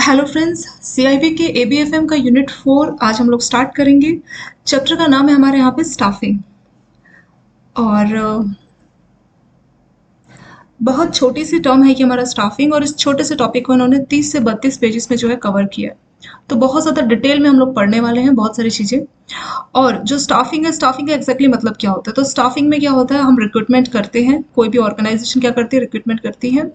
Hello friends, CIB के एबीएफएम का unit 4 आज हम लोग स्टार्ट करेंगे। चैप्टर का नाम है हमारे यहाँ पे स्टाफिंग। और बहुत छोटी सी टर्म है कि हमारा स्टाफिंग, और इस छोटे से टॉपिक को इन्होंने 30 से 32 पेजेस में जो है कवर किया है। तो बहुत ज़्यादा डिटेल में हम लोग पढ़ने वाले हैं बहुत सारी चीज़ें। और जो स्टाफिंग है, स्टाफिंग का एग्जैक्टली मतलब क्या होता है? तो स्टाफिंग में क्या होता है, हम रिक्रूटमेंट करते हैं। कोई भी ऑर्गेनाइजेशन क्या करती है, रिक्रूटमेंट करती है।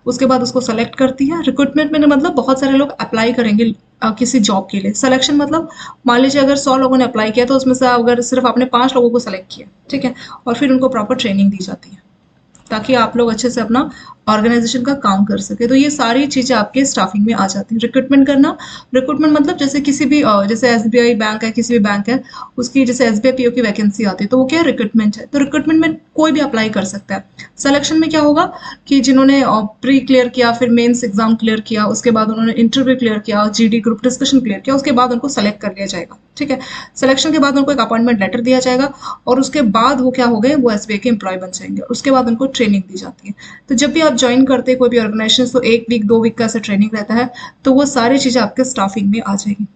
उसके बाद उसको सेलेक्ट करती है। रिक्रूटमेंट में मतलब बहुत सारे लोग अप्लाई करेंगे किसी जॉब के लिए। सिलेक्शन मतलब मान लीजिए अगर 100 लोगों ने अप्लाई किया तो उसमें से अगर सिर्फ आपने 5 लोगों को सेलेक्ट किया, ठीक है, और फिर उनको प्रॉपर ट्रेनिंग दी जाती है ताकि आप लोग अच्छे से अपना ऑर्गेनाइजेशन का काम कर सके। तो ये सारी चीजें आपके स्टाफिंग में आ जाती हैं। रिक्रूटमेंट करना, रिक्रूटमेंट मतलब जैसे किसी भी जैसे एसबीआई बैंक है, किसी भी बैंक है, उसकी जैसे एसबीआई पीओ की वैकेंसी आती है तो वो क्या रिक्रूटमेंट है। तो रिक्रूटमेंट में कोई भी अप्लाई कर सकता है। सिलेक्शन में क्या होगा कि जिन्होंने प्री क्लियर किया, फिर मेंस एग्जाम क्लियर किया, उसके बाद उन्होंने इंटरव्यू क्लियर किया, जीडी ग्रुप डिस्कशन क्लियर किया, उसके बाद उनको सेलेक्ट कर लिया जाएगा। ठीक है, सिलेक्शन के बाद उनको एक अपॉइंटमेंट लेटर दिया जाएगा और उसके बाद वो क्या हो गए, वो एसबीआई के एम्प्लॉय बन जाएंगे। उसके बाद उनको ट्रेनिंग दी जाती है। तो जब भी आप ज्वाइन करते हैं कोई भी ऑर्गेनाइजेशन तो 1 वीक 2 वीक का ऐसा ट्रेनिंग रहता है। तो वो सारी चीजें आपके स्टाफिंग में आ जाएगी।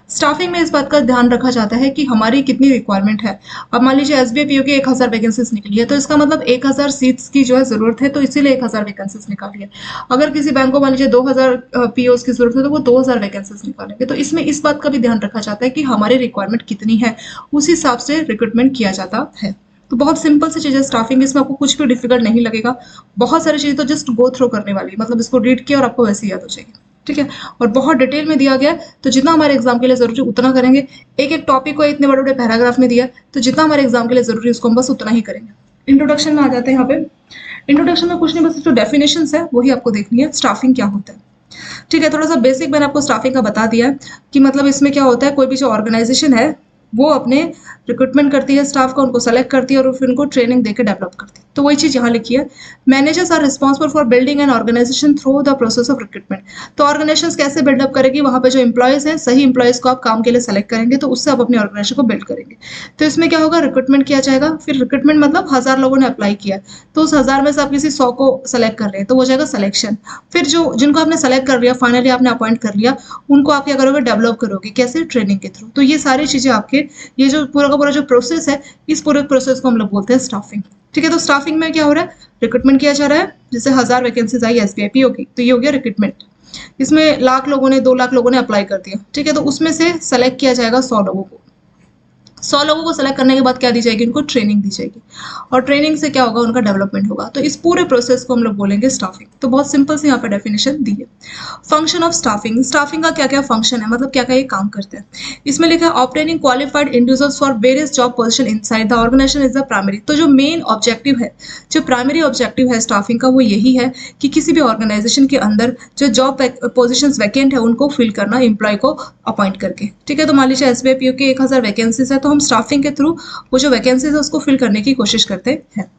स्टाफिंग में इस बात का ध्यान रखा जाता है कि हमारी कितनी रिक्वायरमेंट है। अब मान लीजिए एसबीआई पीओ की 1000 वैकेंसीज निकली है तो इसका मतलब 1000 सीट्स की जो है जरूरत है, तो इसीलिए 1000 वैकेंसीज निकाली है। अगर किसी बैंक को मान लीजिए 2000 पीओस की जरूरत है तो वो 2000 वैकेंसीज निकालेंगे। तो इसमें इस बात का भी ध्यान रखा जाता है कि हमारी रिक्वायरमेंट कितनी है, उस हिसाब से रिक्रूटमेंट किया जाता है। तो बहुत सिंपल सी चीज़ है स्टाफिंग, इसमें आपको कुछ भी डिफिकल्ट नहीं लगेगा। बहुत सारी चीज़ें तो जस्ट गो थ्रू करने वाली है, मतलब इसको रीड किया और आपको वैसे ही याद हो जाएगी। ठीक है, और बहुत डिटेल में दिया गया है तो जितना हमारे एग्जाम के लिए जरूरी उतना करेंगे। एक एक टॉपिक को इतने बड़े बड़े पैराग्राफ में दिया है तो जितना हमारे एग्जाम के लिए जरूरी है उसको हम बस उतना ही करेंगे। इंट्रोडक्शन में आ जाते हैं यहाँ पे। इंट्रोडक्शन में कुछ नहीं, बस जो डेफिनेशन है वही आपको देखनी है, स्टाफिंग क्या होता है। ठीक है, थोड़ा सा बेसिक मैंने आपको स्टाफिंग का बता दिया है कि मतलब इसमें क्या होता है। कोई भी जो ऑर्गेनाइजेशन है वो अपने रिक्रूटमेंट करती है स्टाफ का, उनको सेलेक्ट करती है और फिर उनको ट्रेनिंग देकर डेवलप करती है। तो वही चीज यहाँ लिखी है, managers are responsible for building an organization through the process of recruitment. तो ऑर्गेनाइजेशन कैसे बिल्डअप करेगी, वहां पे जो इंप्लॉयज हैं, सही इंप्लॉयज को आप काम के लिए सेलेक्ट करेंगे तो उससे आप अपनी ऑर्गेनाइजेशन को बिल्ड करेंगे। तो इसमें क्या होगा, रिक्रूटमेंट किया जाएगा। फिर रिक्रूटमेंट मतलब 1000 लोगों ने अप्लाई किया तो उस 1000 में से आप किसी 100 को सेलेक्ट कर रहे हैं तो वो जाएगा सिलेक्शन। फिर जो जिनको आपने सेलेक्ट कर लिया, फाइनली आपने अपॉइंट कर लिया, उनको आप क्या करोगे, डेवलप करोगे। कैसे, ट्रेनिंग के थ्रू। तो ये सारी चीजें आपके, ये जो पूरा का पूरा जो प्रोसेस है, इस पूरे प्रोसेस को हम लोग बोलते हैं स्टाफिंग। ठीक है, तो स्टाफिंग में क्या हो रहा है, रिक्रूटमेंट किया जा रहा है। जैसे 1000 वैकेंसीज आई एसबीआई पीओ की तो ये हो गया रिक्रूटमेंट। इसमें लाख लोगों ने 2 लाख लोगों ने अप्लाई कर दिया, ठीक है, तो उसमें से सेलेक्ट किया जाएगा 100 लोगों को। 100 लोगों को सेलेक्ट करने के बाद क्या दी जाएगी, उनको ट्रेनिंग दी जाएगी और ट्रेनिंग से क्या होगा, उनका डेवलपमेंट होगा। तो इस पूरे प्रोसेस को हम लोग बोलेंगे स्टाफिंग। तो बहुत सिंपल से यहाँ पे डेफिनेशन दी है। फंक्शन ऑफ स्टाफिंग, स्टाफिंग का क्या क्या फंक्शन है, मतलब क्या क्या ये काम करते हैं। इसमें लिखा है obtaining qualified individuals for various job position inside the organization is the primary. तो जो मेन ऑब्जेक्टिव है, जो प्राइमरी ऑब्जेक्टिव है स्टाफिंग का, वो यही है कि किसी भी ऑर्गेनाइजेशन के अंदर जो जॉब पोजिशन वैकेंट है उनको फिल करना, एम्प्लॉय को अपॉइंट करके। ठीक है, तो मान लीजिए एसबीआई पीओ की 1000 वैकेंसीज है तो हम स्टाफिंग के थ्रू वो जो वैकेंसीज है उसको फिल करने की कोशिश करते हैं।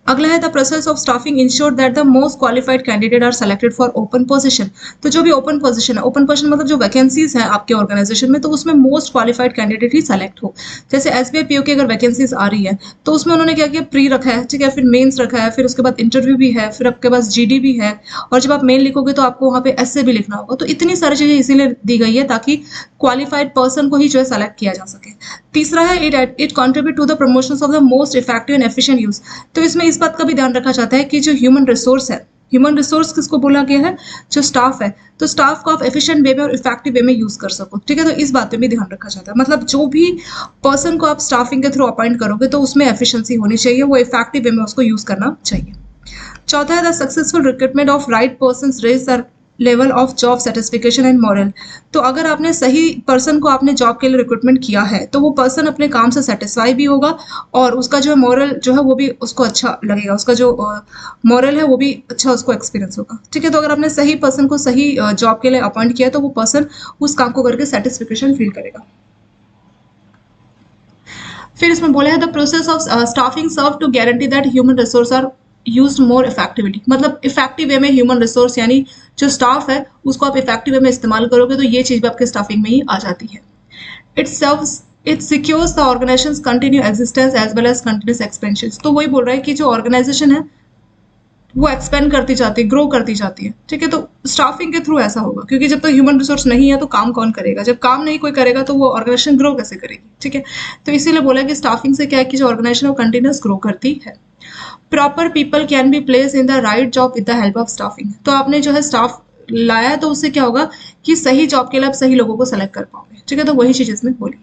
अगला है the process of staffing ensure that the most qualified candidate are selected for open position. तो जो भी ओपन पोजीशन है, ओपन पोजीशन मतलब जो वैकेंसीज हैं आपके ऑर्गेनाइजेशन में, तो उसमें मोस्ट क्वालिफाइड कैंडिडेट ही सेलेक्ट हो। जैसे एसबीआई पीओ की अगर वैकेंसीज आ रही है तो उसमें उन्होंने क्या किया, प्री रखा है, ठीक है, फिर मेन्स रखा है, फिर उसके बाद इंटरव्यू भी है, फिर आपके पास जीडी भी है, और जब आप मेन लिखोगे तो आपको वहाँ पे एसए भी लिखना होगा। तो इतनी सारी चीजें इसीलिए दी गई है ताकि क्वालिफाइड पर्सन को ही जो है सेलेक्ट किया जा सके। तीसरा है it contribute to the promotion of the most effective and efficient use. तो इसमें इस बात का भी ध्यान रखा जाता है कि जो ह्यूमन रिसोर्स है, ह्यूमन रिसोर्स किसको बोला गया है, जो स्टाफ है, तो स्टाफ को आप एफिशिएंट वे में और इफेक्टिव वे में यूज कर सको। ठीक है, तो इस बात पे भी ध्यान रखा जाता है। मतलब जो भी पर्सन को आप स्टाफिंग के थ्रू अपॉइंट करोगे तो उसमें एफिशिएंसी होनी चाहिए, वो इफेक्टिव वे में उसको यूज करना चाहिए। चौथा है the successful recruitment of right person raise the level of job satisfaction and morale. तो अगर आपने सही पर्सन को आपने जॉब के लिए रिक्रूटमेंट किया है तो वो पर्सन अपने काम से सेटिस्फाई भी होगा और उसका जो है मॉरल जो है वो भी उसको अच्छा लगेगा, उसका जो मॉरल है वो भी अच्छा उसको एक्सपीरियंस होगा। ठीक है, तो अगर आपने सही पर्सन को सही जॉब के लिए अपॉइंट किया तो वो पर्सन उस काम को करके सेटिस्फिकेशन फील करेगा। फिर इसमें बोला है the process of staffing serve to guarantee that human resource are use more effectively. मतलब इफेक्टिव वे में ह्यूमन रिसोर्स यानी जो स्टाफ है उसको आप इफेक्टिव वे में इस्तेमाल करोगे तो ये चीज भी आपके स्टाफिंग में ही आ जाती है। It serves it secures the organisation continue existence as well as continuous expansion. तो वही बोल रहा है कि जो ऑर्गेनाइजेशन है वो एक्सपेंड करती जाती है, ग्रो करती जाती है। ठीक है, तो स्टाफिंग के थ्रू ऐसा होगा, क्योंकि जब तक ह्यूमन रिसोर्स नहीं है तो काम कौन करेगा, जब काम नहीं कोई करेगा तो वो ऑर्गेनाइजेशन ग्रो कैसे करेगी। ठीक है, तो इसीलिए बोला कि स्टाफिंग से क्या है कि जो ऑर्गेनाइजेशन वो कंटिन्यूस ग्रो करती है। Proper people can be place in the right job with the help of staffing. तो आपने जो है स्टाफ लाया है तो उससे क्या होगा कि सही जॉब के लिए आप सही लोगों को सेलेक्ट कर पाओगे। ठीक है, तो वही चीज इसमें बोली।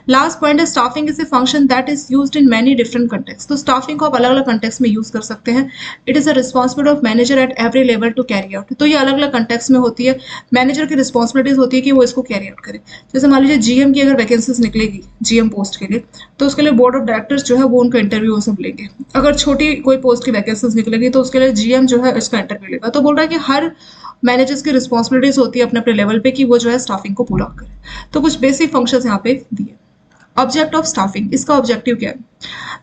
लास्ट पॉइंट है staffing is a function that is used in many different context. तो स्टाफिंग को आप अलग अलग कंटेक्स्ट में यूज कर सकते हैं। It is a responsibility of manager at every level to carry out. तो ये अलग अलग कंटेक्स्ट में होती है, मैनेजर की रिस्पॉन्सिबिलिटीज होती है कि वो इसको कैरी आउट करे। जैसे मान लीजिए जीएम की अगर वैकेंसीज निकलेगी जीएम पोस्ट के लिए, तो उसके लिए बोर्ड ऑफ डायरेक्टर्स जो है वो उनका इंटरव्यू सब लेंगे। अगर छोटी कोई पोस्ट की वैकेंसीज निकलेगी तो उसके लिए जीएम जो है इसका इंटरव्यू लेगा। तो बोल रहा है कि हर मैनेजर्स की रिस्पॉन्सिबिलिटीज होती है अपने अपने लेवल पे कि वो जो है स्टाफिंग को पूरा करे। तो कुछ बेसिक फंक्शंस यहाँ पे दिए। ऑब्जेक्ट ऑफ स्टाफिंग, इसका ऑब्जेक्टिव क्या है?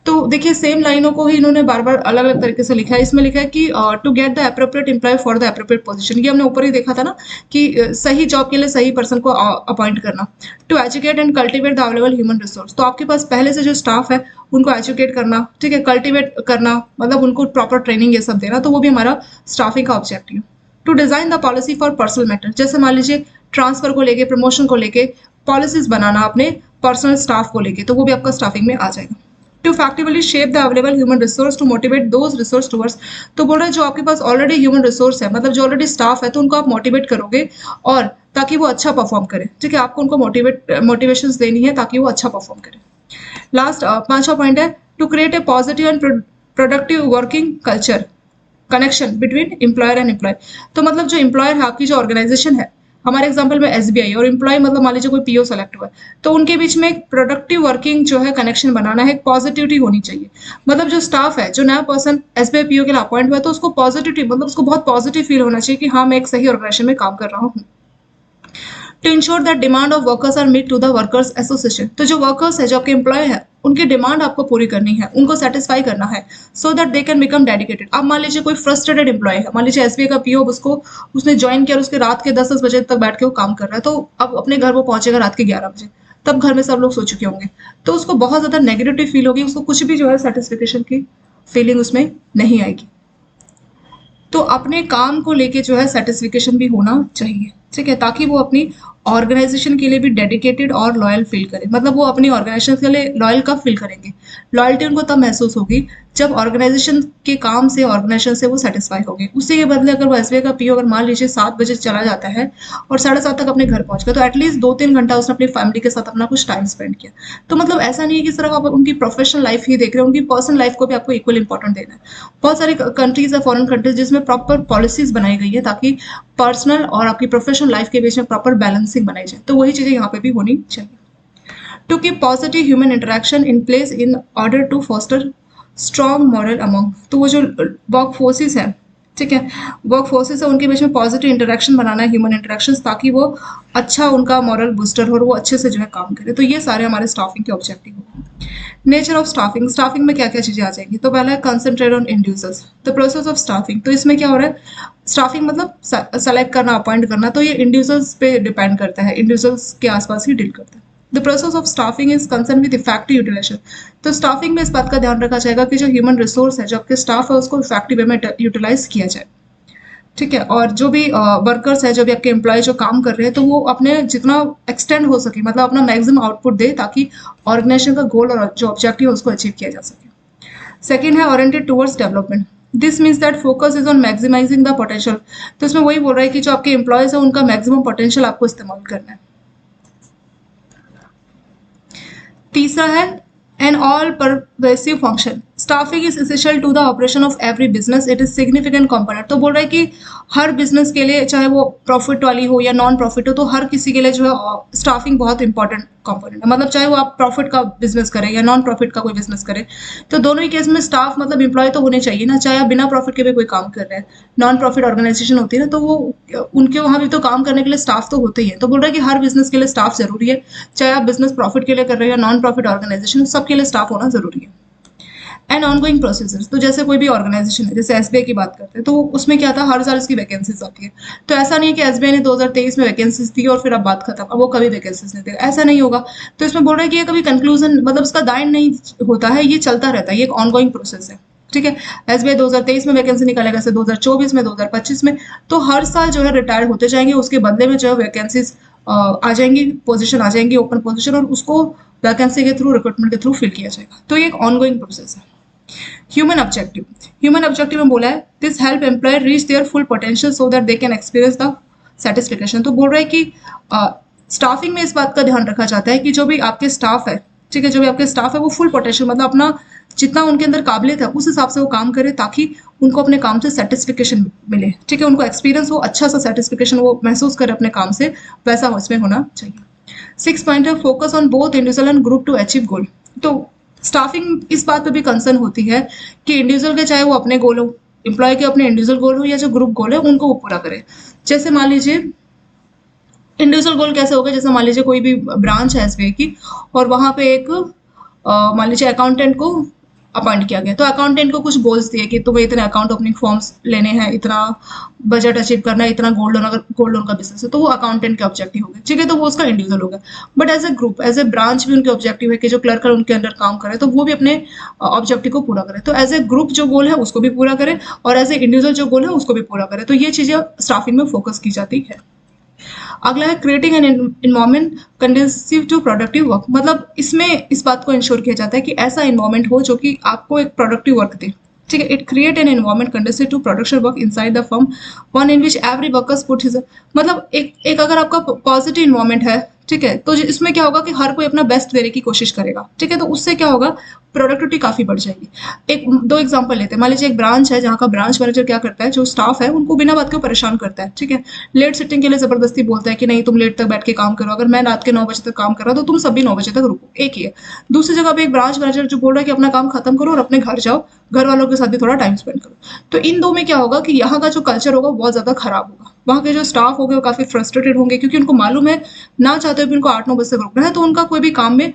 तो देखिए सेम लाइनों को ही इन्होंने बार बार अलग अलग तरीके से लिखा है। इसमें लिखा है कि to get the appropriate employ for the appropriate position. ये हमने ऊपर ही देखा था ना कि सही जॉब के लिए सही पर्सन को अपॉइंट करना। To educate and cultivate the available human resource. तो आपके पास पहले से जो स्टाफ है उनको एजुकेट करना, ठीक है, कल्टिवेट करना, मतलब उनको प्रॉपर ट्रेनिंग ये सब देना, तो वो भी हमारा स्टाफिंग का objective. To design the policy for personal matter. जैसे मान लीजिए ट्रांसफर को लेके, प्रमोशन को लेके पॉलिसीज बनाना अपने पर्सनल स्टाफ को लेके, तो वो भी आपका स्टाफिंग में आ जाएगा। To effectively shape the available human resource to motivate those resource towards. तो बोल रहा है जो आपके पास ऑलरेडी ह्यूमन रिसोर्स है, मतलब जो ऑलरेडी स्टाफ है, तो उनको आप मोटिवेट करोगे और ताकि वो अच्छा परफॉर्म करे। ठीक है, आपको उनको मोटिवेशन देनी है ताकि वो अच्छा परफॉर्म करे। लास्ट पांचवा पॉइंट है to create a positive and productive working culture connection between employer and employ. तो मतलब जो एम्प्लॉयर है, आपकी जो ऑर्गेनाइजेशन है, हमारे एग्जांपल में एसबीआई, और एम्प्लॉय मतलब मान लीजिए कोई पीओ सेलेक्ट हुआ है, तो उनके बीच में एक प्रोडक्टिव वर्किंग जो है कनेक्शन बनाना है, एक पॉजिटिविटी होनी चाहिए। मतलब जो स्टाफ है, जो नया पर्सन एसबीआई पीओ के लिए अपॉइंट हुआ है, तो उसको पॉजिटिविटी, मतलब उसको बहुत पॉजिटिव फील होना चाहिए कि हाँ मैं एक सही ऑर्गेनाइजेशन में काम कर रहा हूँ। To ensure that demand of workers are meet to the workers association. तो जो वर्कर्स है, जो आपके एम्प्लॉय है, उनकी डिमांड आपको पूरी करनी है, उनको सेटिस्फाई करना है, सो that they can become dedicated. अब मान लीजिए कोई फ्रस्ट्रेटेड एम्प्लॉय है, मान लीजिए एसबीआई का पीओ, उसने ज्वाइन किया और उसके रात के 10-10 बजे तक बैठ के वो काम कर रहा है, तो अब अपने घर वो पहुंचेगा रात के 11 बजे, तब घर में सब लोग सो चुके होंगे, तो उसको बहुत ज्यादा नेगेटिव फील होगी, उसको कुछ भी जो है सेटिस्फिकेशन की फीलिंग उसमें नहीं आएगी। तो अपने काम को लेके जो है सेटिस्फिकेशन भी होना चाहिए। ठीक है, ताकि वो अपनी ऑर्गेनाइजेशन के लिए भी डेडिकेटेड और लॉयल फील करें। मतलब वो अपनी ऑर्गेनाइजेशन के लिए लॉयल कब फील करेंगे? लॉयल्टी उनको तब महसूस होगी जब ऑर्गेनाइजेशन के काम से, ऑर्गेनाइजेशन से वो सेटिस्फाई होंगे। उससे ये बदले अगर वो एसबीआई का पीओ अगर मान लीजिए 7 बजे चला जाता है और 7:30 तक अपने घर पहुंच गया, तो एटलीस्ट 2-3 घंटा उसने अपनी फैमिली के साथ अपना कुछ टाइम स्पेंड किया। तो मतलब ऐसा नहीं है कि सिर्फ आप उनकी प्रोफेशनल लाइफ ही देख रहे हैं, उनकी पर्सनल लाइफ को भी आपको इक्वल इंपॉर्टेंट देना है। बहुत सारी कंट्रीज है, फॉरेन कंट्रीज, जिसमें प्रॉपर पॉलिसीज बनाई गई है ताकि पर्सनल और आपकी प्रोफेशनल लाइफ के बीच में प्रॉपर बैलेंसिंग बनाई जाए। तो वही चीजें यहाँ पे भी होनी चाहिए। To keep positive human interaction in place in order to foster strong morale among. तो वो जो वर्क फोर्सेस है, ठीक है, वर्क फोर्सेस है, उनके बीच में पॉजिटिव इंटरेक्शन बनाना है, ह्यूमन इंटरेक्शन, ताकि वो अच्छा उनका मॉरल बूस्टर हो और वो अच्छे से जो है काम करे। तो ये सारे हमारे स्टाफिंग के ऑब्जेक्टिव होंगे। नेचर ऑफ स्टाफिंग, स्टाफिंग में क्या क्या चीजें आ जाएंगी? तो पहला है concentrate on individuals, the process of staffing. तो इसमें क्या हो रहा है? स्टाफिंग मतलब सेलेक्ट करना, अपॉइंट करना, तो ये इंडिविजुअल्स पे डिपेंड करता है, इंडिविजुअल्स के आसपास ही डील करता है। The process of staffing is concern with effective utilisation. तो स्टाफिंग में इस बात का ध्यान रखा जाएगा कि जो ह्यूमन रिसोर्स है, जो आपके स्टाफ है, उसको इफेक्टिव वे में यूटिलाइज किया जाए। ठीक है, और जो भी वर्कर्स है, जो भी आपके एम्प्लॉय जो काम कर रहे हैं, तो वो अपने जितना एक्सटेंड हो सके, मतलब अपना मैक्सिमम आउटपुट दे, ताकि ऑर्गेनाइजेशन का गोल और जो ऑब्जेक्टिव है उसको अचीव किया जा सके। सेकेंड है oriented towards development. This means that focus is on maximising the potential. तो इसमें वही बोल रहा है कि जो आपके एम्प्लॉयज है उनका मैक्सिमम पोटेंशियल आपको इस्तेमाल करना है। तीसरा है an all pervasive function. Staffing is essential to the operation of every business. It is significant component. तो बोल रहा है कि हर बिजनेस के लिए, चाहे वो प्रॉफिट वाली हो या नॉन प्रॉफिट हो, तो हर किसी के लिए जो है स्टाफिंग बहुत इंपॉर्टेंट कंपोनेंट है। मतलब चाहे वो आप प्रॉफिट का बिजनेस करें या नॉन प्रॉफिट का कोई बिजनेस करें, तो दोनों ही केस में स्टाफ मतलब एम्प्लॉय तो होने चाहिए ना। चाहे आप बिना प्रॉफिट के भी कोई काम कर रहे हैं, नॉन प्रॉफिट ऑर्गेनाइजेशन होती है ना, तो वो उनके वहां भी तो काम करने के लिए स्टाफ तो होते ही है। तो बोल रहा है कि हर बिजनेस के लिए स्टाफ जरूरी है, चाहे आप बिजनेस प्रॉफिट के लिए कर रहे हो या नॉन प्रॉफिट ऑर्गेनाइजेशन, सबके लिए स्टाफ होना जरूरी है। एंड ऑनगोइंग प्रोसेसर्स, तो जैसे कोई भी ऑर्गेनाइजेशन है, जैसे एसबीआई की बात करते हैं, तो उसमें क्या था, हर साल इसकी वैकेंसीज आती है। तो ऐसा नहीं है कि एसबीआई ने 2023 में वैकेंसीज दी और फिर अब बात खत्म, अब वो कभी वैकेंसीज नहीं देगा, ऐसा नहीं होगा। तो इसमें बोल रहा है कि ये कभी कंक्लूजन, मतलब उसका दाइन नहीं होता है, ये चलता रहता है, ये एक ऑनगोइंग प्रोसेस है। ठीक है। एसबीआई 2023 में वैकेंसी निकालेगा, ऐसे 2024 में, 2025 में, तो हर साल जो है रिटायर होते जाएंगे, उसके बदले में जो है वैकेंसीज आ जाएंगी, पोजीशन आ जाएंगी, ओपन पोजीशन, और उसको वैकेंसी के थ्रू, रिक्रूटमेंट के थ्रू फिल किया जाएगा। तो ये एक ऑनगोइंग प्रोसेस है। ह्यूमन ऑब्जेक्टिव, ह्यूमन ऑब्जेक्टिव में बोला है this help employ reach their full potential so that they can experience the satisfaction. तो बोल रहा है कि स्टाफिंग में इस बात का ध्यान रखा जाता है कि जो भी आपके स्टाफ है, ठीक है, जो भी आपके स्टाफ है वो फुल पोटेंशियल, मतलब अपना जितना उनके अंदर काबिलियत है उस हिसाब से वो काम करे, ताकि उनको अपने काम से सेटिस्फिकेशन मिले, ठीक है, उनको एक्सपीरियंस हो, अच्छा सा सेटिस्फिकेशन वो महसूस करे अपने काम से, वैसा इसमें होना चाहिए। 6 पॉइंट है focus on both individual and group to achieve goal. तो स्टाफिंग इस बात पे भी कंसर्न होती है कि इंडिविजुअल के, चाहे वो अपने गोल हो, एम्प्लॉय के अपने इंडिविजुअल गोल हो या जो ग्रुप गोल है, उनको वो पूरा करे। जैसे मान लीजिए इंडिविजुअल गोल कैसे होगा, जैसे मान लीजिए कोई भी ब्रांच है एसबीआई की, और वहां पे एक मान लीजिए अकाउंटेंट को अपॉइंट किया गया, तो अकाउंटेंट को कुछ गोल्स दिए कि तुम्हें इतने अकाउंट ओपनिंग फॉर्म्स लेने हैं, इतना बजट अचीव करना है, इतना गोल्ड लोन, अगर गोल्ड लोन का बिजनेस है तो वो अकाउंटेंट के ऑब्जेक्टिव हो गए, ठीक है, तो वो उसका इंडिविजुअल होगा। But as a group, as a branch भी उनके ऑब्जेक्टिव है कि जो क्लर्क उनके अंडर काम करे तो वो भी अपने ऑब्जेक्टिव को पूरा करे। तो एज ए ग्रुप जो गोल है उसको भी पूरा करे, और एज ए इंडिविजुअल जो गोल है उसको भी पूरा करे। तो ये चीजें स्टाफिंग में फोकस की जाती है। अगला है creating an environment conducive to productive work, मतलब इसमें इस बात को इंश्योर किया जाता है कि ऐसा इन्वायरमेंट हो जो कि आपको एक प्रोडक्टिव वर्क दे, ठीक है। It create an environment conducive to production work inside the firm, one in which every workers put his, मतलब एक अगर आपका पॉजिटिव इन्वायरमेंट है, ठीक है, तो इसमें क्या होगा कि हर कोई अपना बेस्ट देने की कोशिश करेगा, ठीक है, तो उससे क्या होगा, प्रोडक्टिविटी काफी बढ़ जाएगी। एक दो एग्जांपल लेते हैं। मान लीजिए एक ब्रांच है जहाँ का ब्रांच मैनेजर क्या करता है, जो स्टाफ है उनको बिना बात के परेशान करता है, ठीक है, लेट सिटिंग के लिए जबरदस्ती बोलता है कि नहीं तुम लेट तक बैठ के काम करो, अगर मैं रात के 9 बजे तक काम कर रहा हूँ तो तुम सभी 9 बजे तक रुको, एक ही है। दूसरी जगह पे एक ब्रांच मैनेजर जो बोल रहा है कि अपना काम खत्म करो और अपने घर जाओ, घर वालों के साथ भी थोड़ा टाइम स्पेंड करो। तो इन दो में क्या होगा कि यहाँ का जो कल्चर होगा बहुत ज्यादा खराब होगा, वहाँ के जो स्टाफ होंगे वो काफी फ्रस्ट्रेटेड होंगे, क्योंकि उनको मालूम है ना चाहते हुए भी उनको 8-9 बजे तक रुकना है, तो उनका कोई भी काम में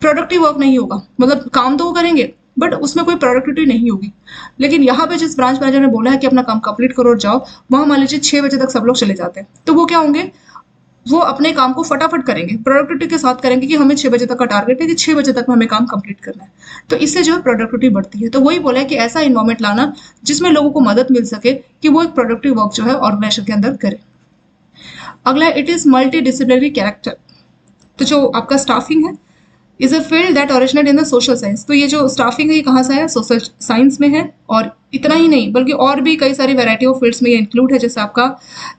प्रोडक्टिव वर्क नहीं होगा, मतलब काम तो वो करेंगे बट उसमें कोई प्रोडक्टिविटी नहीं होगी। लेकिन यहाँ पे जिस ब्रांच मैनेजर ने बोला है कि अपना काम कंप्लीट करो और जाओ, वहां मान लीजिए 6 बजे तक सब लोग चले जाते हैं, तो वो क्या होंगे, वो अपने काम को फटाफट करेंगे, प्रोडक्टिविटी के साथ करेंगे कि हमें 6 बजे तक का टारगेट है कि 6 बजे तक में हमें काम कंप्लीट करना है। तो इससे जो है प्रोडक्टिविटी बढ़ती है। तो वही बोला है कि ऐसा इन्वायरमेंट लाना जिसमें लोगों को मदद मिल सके कि वो एक प्रोडक्टिव वर्क जो है ऑर्गेनाइजेशन के अंदर करे। अगला, it is multi disciplinary character. तो जो आपका स्टाफिंग है is a field that originate in the social science. तो ये जो स्टाफिंग है ये कहाँ से है, सोशल साइंस में है। और इतना ही नहीं बल्कि और भी कई सारी वैरायटी ऑफ फील्ड्स में ये इंक्लूड है, जैसे आपका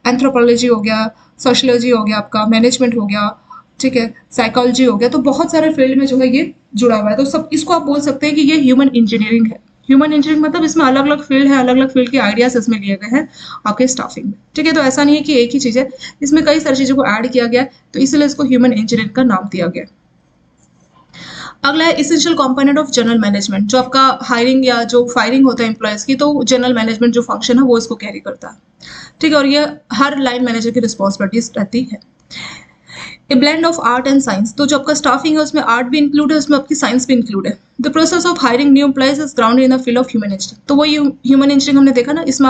एंथ्रोपोलॉजी हो गया, सोशियोलॉजी हो गया, आपका मैनेजमेंट हो गया, ठीक है, साइकोलॉजी हो गया। तो बहुत सारे फील्ड में जो है ये जुड़ा हुआ है। तो सब इसको आप बोल सकते हैं कि ये ह्यूमन इंजीनियरिंग है। ह्यूमन इंजीनियरिंग मतलब इसमें अलग अलग फील्ड है, अलग अलग फील्ड के आइडियाज इसमें लिए गए हैं आपके स्टाफिंग में, ठीक है। तो ऐसा नहीं है कि एक ही चीज है, इसमें कई सारी चीजों को ऐड किया गया है, तो इसलिए इसको ह्यूमन इंजीनियरिंग का नाम दिया गया। अगला है essential component of general management. जो आपका हायरिंग या जो फायरिंग होता है एम्प्लॉयज की, तो जनरल मैनेजमेंट जो फंक्शन है वो इसको कैरी करता है, ठीक है। और ये हर लाइन मैनेजर की रिस्पॉन्सिबिलिटीज रहती है। A blend of art and science. तो जो आपका स्टाफिंग है उसमें आर्ट भी इंक्लूड है, उसमें आपकी साइंस भी इंक्लूड है। The process of hiring new employees is grounded in the field of human engineering. तो वो ह्यूमन इंजीनियरिंग हमने देखा ना, इसमें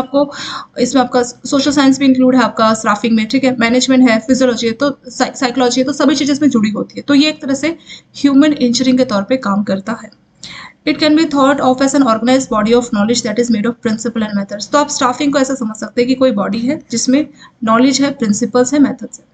आपका सोशल साइंस भी इंक्लूड है आपका स्टाफिंग में, ठीक है, मैनेजमेंट है, फिजियोलॉजी है, तो साइकोलॉजी है, तो सभी चीजें इसमें जुड़ी होती है। तो ये एक तरह से ह्यूमन इंजीनियरिंग के तौर पर काम करता है। It can be thought of as an organise body of knowledge that is made of principle and methods. तो आप स्टाफिंग को ऐसा समझ सकते हैं कि कोई बॉडी है जिसमें नॉलेज है, प्रिंसिपल्स है, मेथड्स है,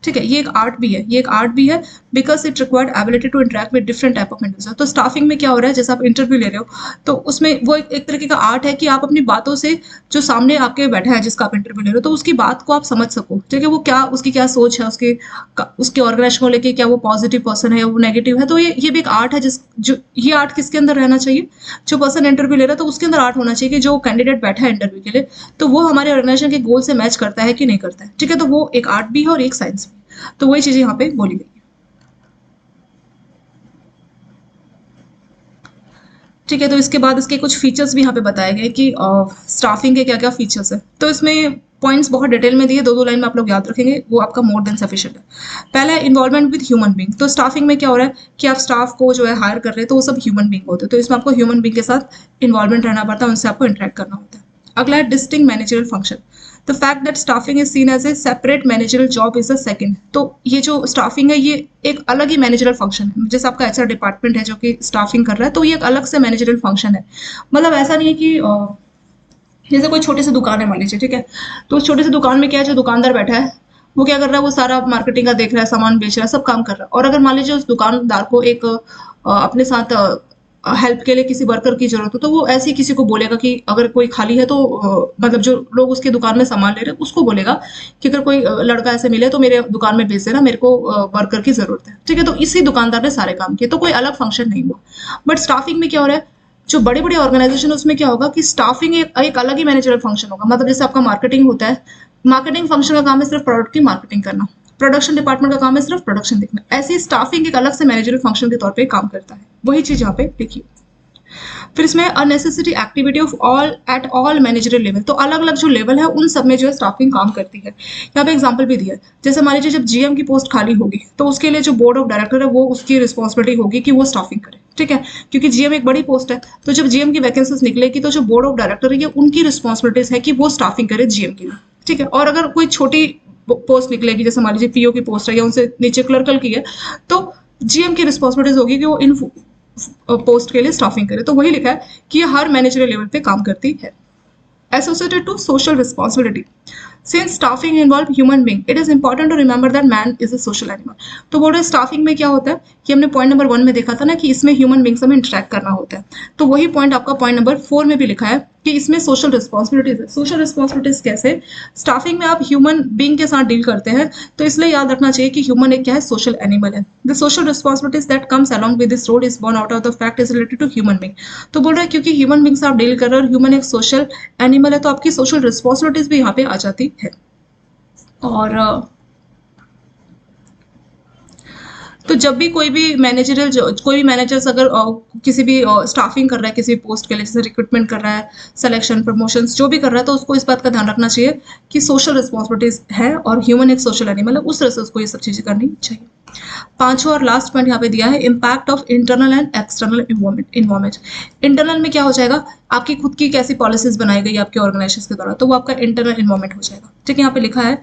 ठीक है। ये एक आर्ट भी है, ये एक आर्ट भी है because it required ability to interact with different type of individual. तो स्टाफिंग में क्या हो रहा है, जैसे आप इंटरव्यू ले रहे हो तो उसमें वो एक तरीके का आर्ट है कि आप अपनी बातों से जो सामने आपके बैठा है जिसका आप इंटरव्यू ले रहे हो, तो उसकी बात को आप समझ सको, ठीक है, वो क्या, उसकी क्या सोच है, उसके ऑर्गेनाइजेशन को लेके, क्या वो पॉजिटिव पर्सन है या वो नेगेटिव है। तो ये भी एक आर्ट है, जो ये आर्ट किसके अंदर रहना चाहिए, जो पर्सन इंटरव्यू ले रहा है तो उसके अंदर आर्ट होना चाहिए कि जो कैंडिडेट बैठा है इंटरव्यू के लिए तो वो हमारे ऑर्गेनाइजेशन के गोल से मैच करता है कि नहीं करता है, ठीक है। तो वो एक आर्ट भी है और एक साइंस भी। तो वही चीजें यहाँ पे बोली गई है, ठीक है। तो इसके बाद इसके कुछ फीचर्स भी यहाँ पे बताए गए कि स्टाफिंग के क्या क्या फीचर्स है। तो इसमें पॉइंट्स बहुत डिटेल में दिए, 2-2 लाइन में आप लोग याद रखेंगे, वो आपका मोर देन सफिशिएंट है। पहला है इन्वॉल्वमेंट विद ह्यूमन बींग। तो स्टाफिंग में क्या हो रहा है कि आप स्टाफ को जो है हायर कर रहे हैं तो वो सब ह्यूमन बींग होते हैं, तो इसमें आपको ह्यूमन बींग के साथ इन्वॉल्वमेंट रहना पड़ता है, उनसे आपको इंटरेक्ट करना होता है। अगला है distinct managerial function. The fact that staffing is seen as a separate managerial job is the second. तो ये जो स्टाफिंग है ये एक अलग ही मैनेजरल फंक्शन है। जैसे आपका एचआर डिपार्टमेंट है जो कि स्टाफिंग कर रहा है, तो ये एक अलग से मैनेजरल फंक्शन है। मतलब ऐसा नहीं है कि जैसे कोई छोटी सी दुकान है मान लीजिए, ठीक है, तो उस छोटी सी दुकान में क्या है, जो दुकानदार बैठा है वो क्या कर रहा है, वो सारा मार्केटिंग का देख रहा है, सामान बेच रहा है, सब काम कर रहा है। और अगर मान लीजिए उस दुकानदार को एक अपने साथ हेल्प के लिए किसी वर्कर की जरूरत हो, तो वो ऐसे ही किसी को बोलेगा कि अगर कोई खाली है तो मतलब जो लोग उसकी दुकान में सामान ले रहे हैं उसको बोलेगा कि अगर कोई लड़का ऐसे मिले तो मेरे दुकान में भेज देना, मेरे को वर्कर की जरूरत है, ठीक है। तो इसी दुकानदार ने सारे काम किए, तो कोई अलग फंक्शन नहीं हुआ। बट स्टाफिंग में क्या हो रहा है, जो बड़ी बड़ी ऑर्गेनाइजेशन उसमें क्या होगा कि स्टाफिंग एक अलग ही मैनेजरल फंक्शन होगा। मतलब जैसे आपका मार्केटिंग होता है, मार्केटिंग फंक्शन का काम है सिर्फ प्रोडक्ट की मार्केटिंग करना, प्रोडक्शन डिपार्टमेंट का काम है सिर्फ प्रोडक्शन देखना। ऐसी स्टाफिंग एक अलग से मैनेजरल फंक्शन के तौर पे काम करता है। वही चीज यहाँ पे लिखी। फिर इसमें unnecessary activity of all at all managerial level. तो अलग अलग जो लेवल है उन सब में जो है स्टाफिंग काम करती है। यहाँ पे एग्जांपल भी दिया है, जैसे मान लीजिए जब जीएम की पोस्ट खाली होगी तो उसके लिए जो बोर्ड ऑफ डायरेक्टर है वो उसकी रिस्पॉन्सिबिलिटी होगी कि वो स्टाफिंग करे, ठीक है, क्योंकि जीएम एक बड़ी पोस्ट है। तो जब जीएम की वैकेंसीज निकलेगी तो जो बोर्ड ऑफ डायरेक्टर है ये उनकी रिस्पॉन्सिबिलिटीज है कि वो स्टाफिंग करे जीएम की, ठीक है। और अगर कोई छोटी पोस्ट निकलेगी, जैसे मान लीजिए पीओ की पोस्ट है या उनसे नीचे क्लर्कल की है, तो जीएम की रिस्पॉन्सिबिलिटीज होगी कि वो इन पोस्ट के लिए स्टाफिंग करे। तो वही लिखा है कि ये हर मैनेजरियल लेवल पे काम करती है। Associated to social responsibility. Since staffing involve human being, it is important to remember that man is a social animal. तो बोल रहे स्टाफिंग में क्या होता है कि हमने पॉइंट नंबर 1 में देखा था ना कि इसमें ह्यूमन बींग्स हमें इंटरेक्ट करना होता है। तो वही पॉइंट आपका पॉइंट नंबर 4 में भी लिखा है कि इसमें सोशल रिस्पॉन्सिबिलिटीज है। सोशल रिस्पॉन्सिबिलिटीज कैसे, स्टाफिंग में आप ह्यूमन बींग के साथ डील करते हैं, तो इसलिए याद रखना चाहिए कि ह्यूमन एक क्या है, सोशल एनिमल है। The social responsibilities that comes along with this role is born out of the fact is related to human being. तो बोल रहे हैं क्योंकि ह्यूमन बींग से आप डील कर रहे हो और ह्यूमन एक सोशल एनिमल है, तो आपकी सोशल रिस्पॉन्सिबिलिटीज भी यहाँ पे आ जाती है। और तो जब भी कोई भी मैनेजर्स अगर किसी भी स्टाफिंग कर रहा है किसी पोस्ट के लिए, जैसे रिक्रूटमेंट कर रहा है, सिलेक्शन, प्रमोशंस जो भी कर रहा है, तो उसको इस बात का ध्यान रखना चाहिए कि सोशल रिस्पॉन्सिबिलिटीज है और ह्यूमन एक सोशल एनिमल है, उस तरह से उसको ये सब चीजें करनी चाहिए। पांचवा और लास्ट पॉइंट यहाँ पे दिया है, impact of internal and external environment. Internal में क्या हो जाएगा, आपकी खुद की कैसी पॉलिसीज बनाई गई आपके ऑर्गेनाइजेशन के द्वारा, तो वो आपका इंटरनल इन्वायरमेंट हो जाएगा, ठीक है। यहाँ पे लिखा है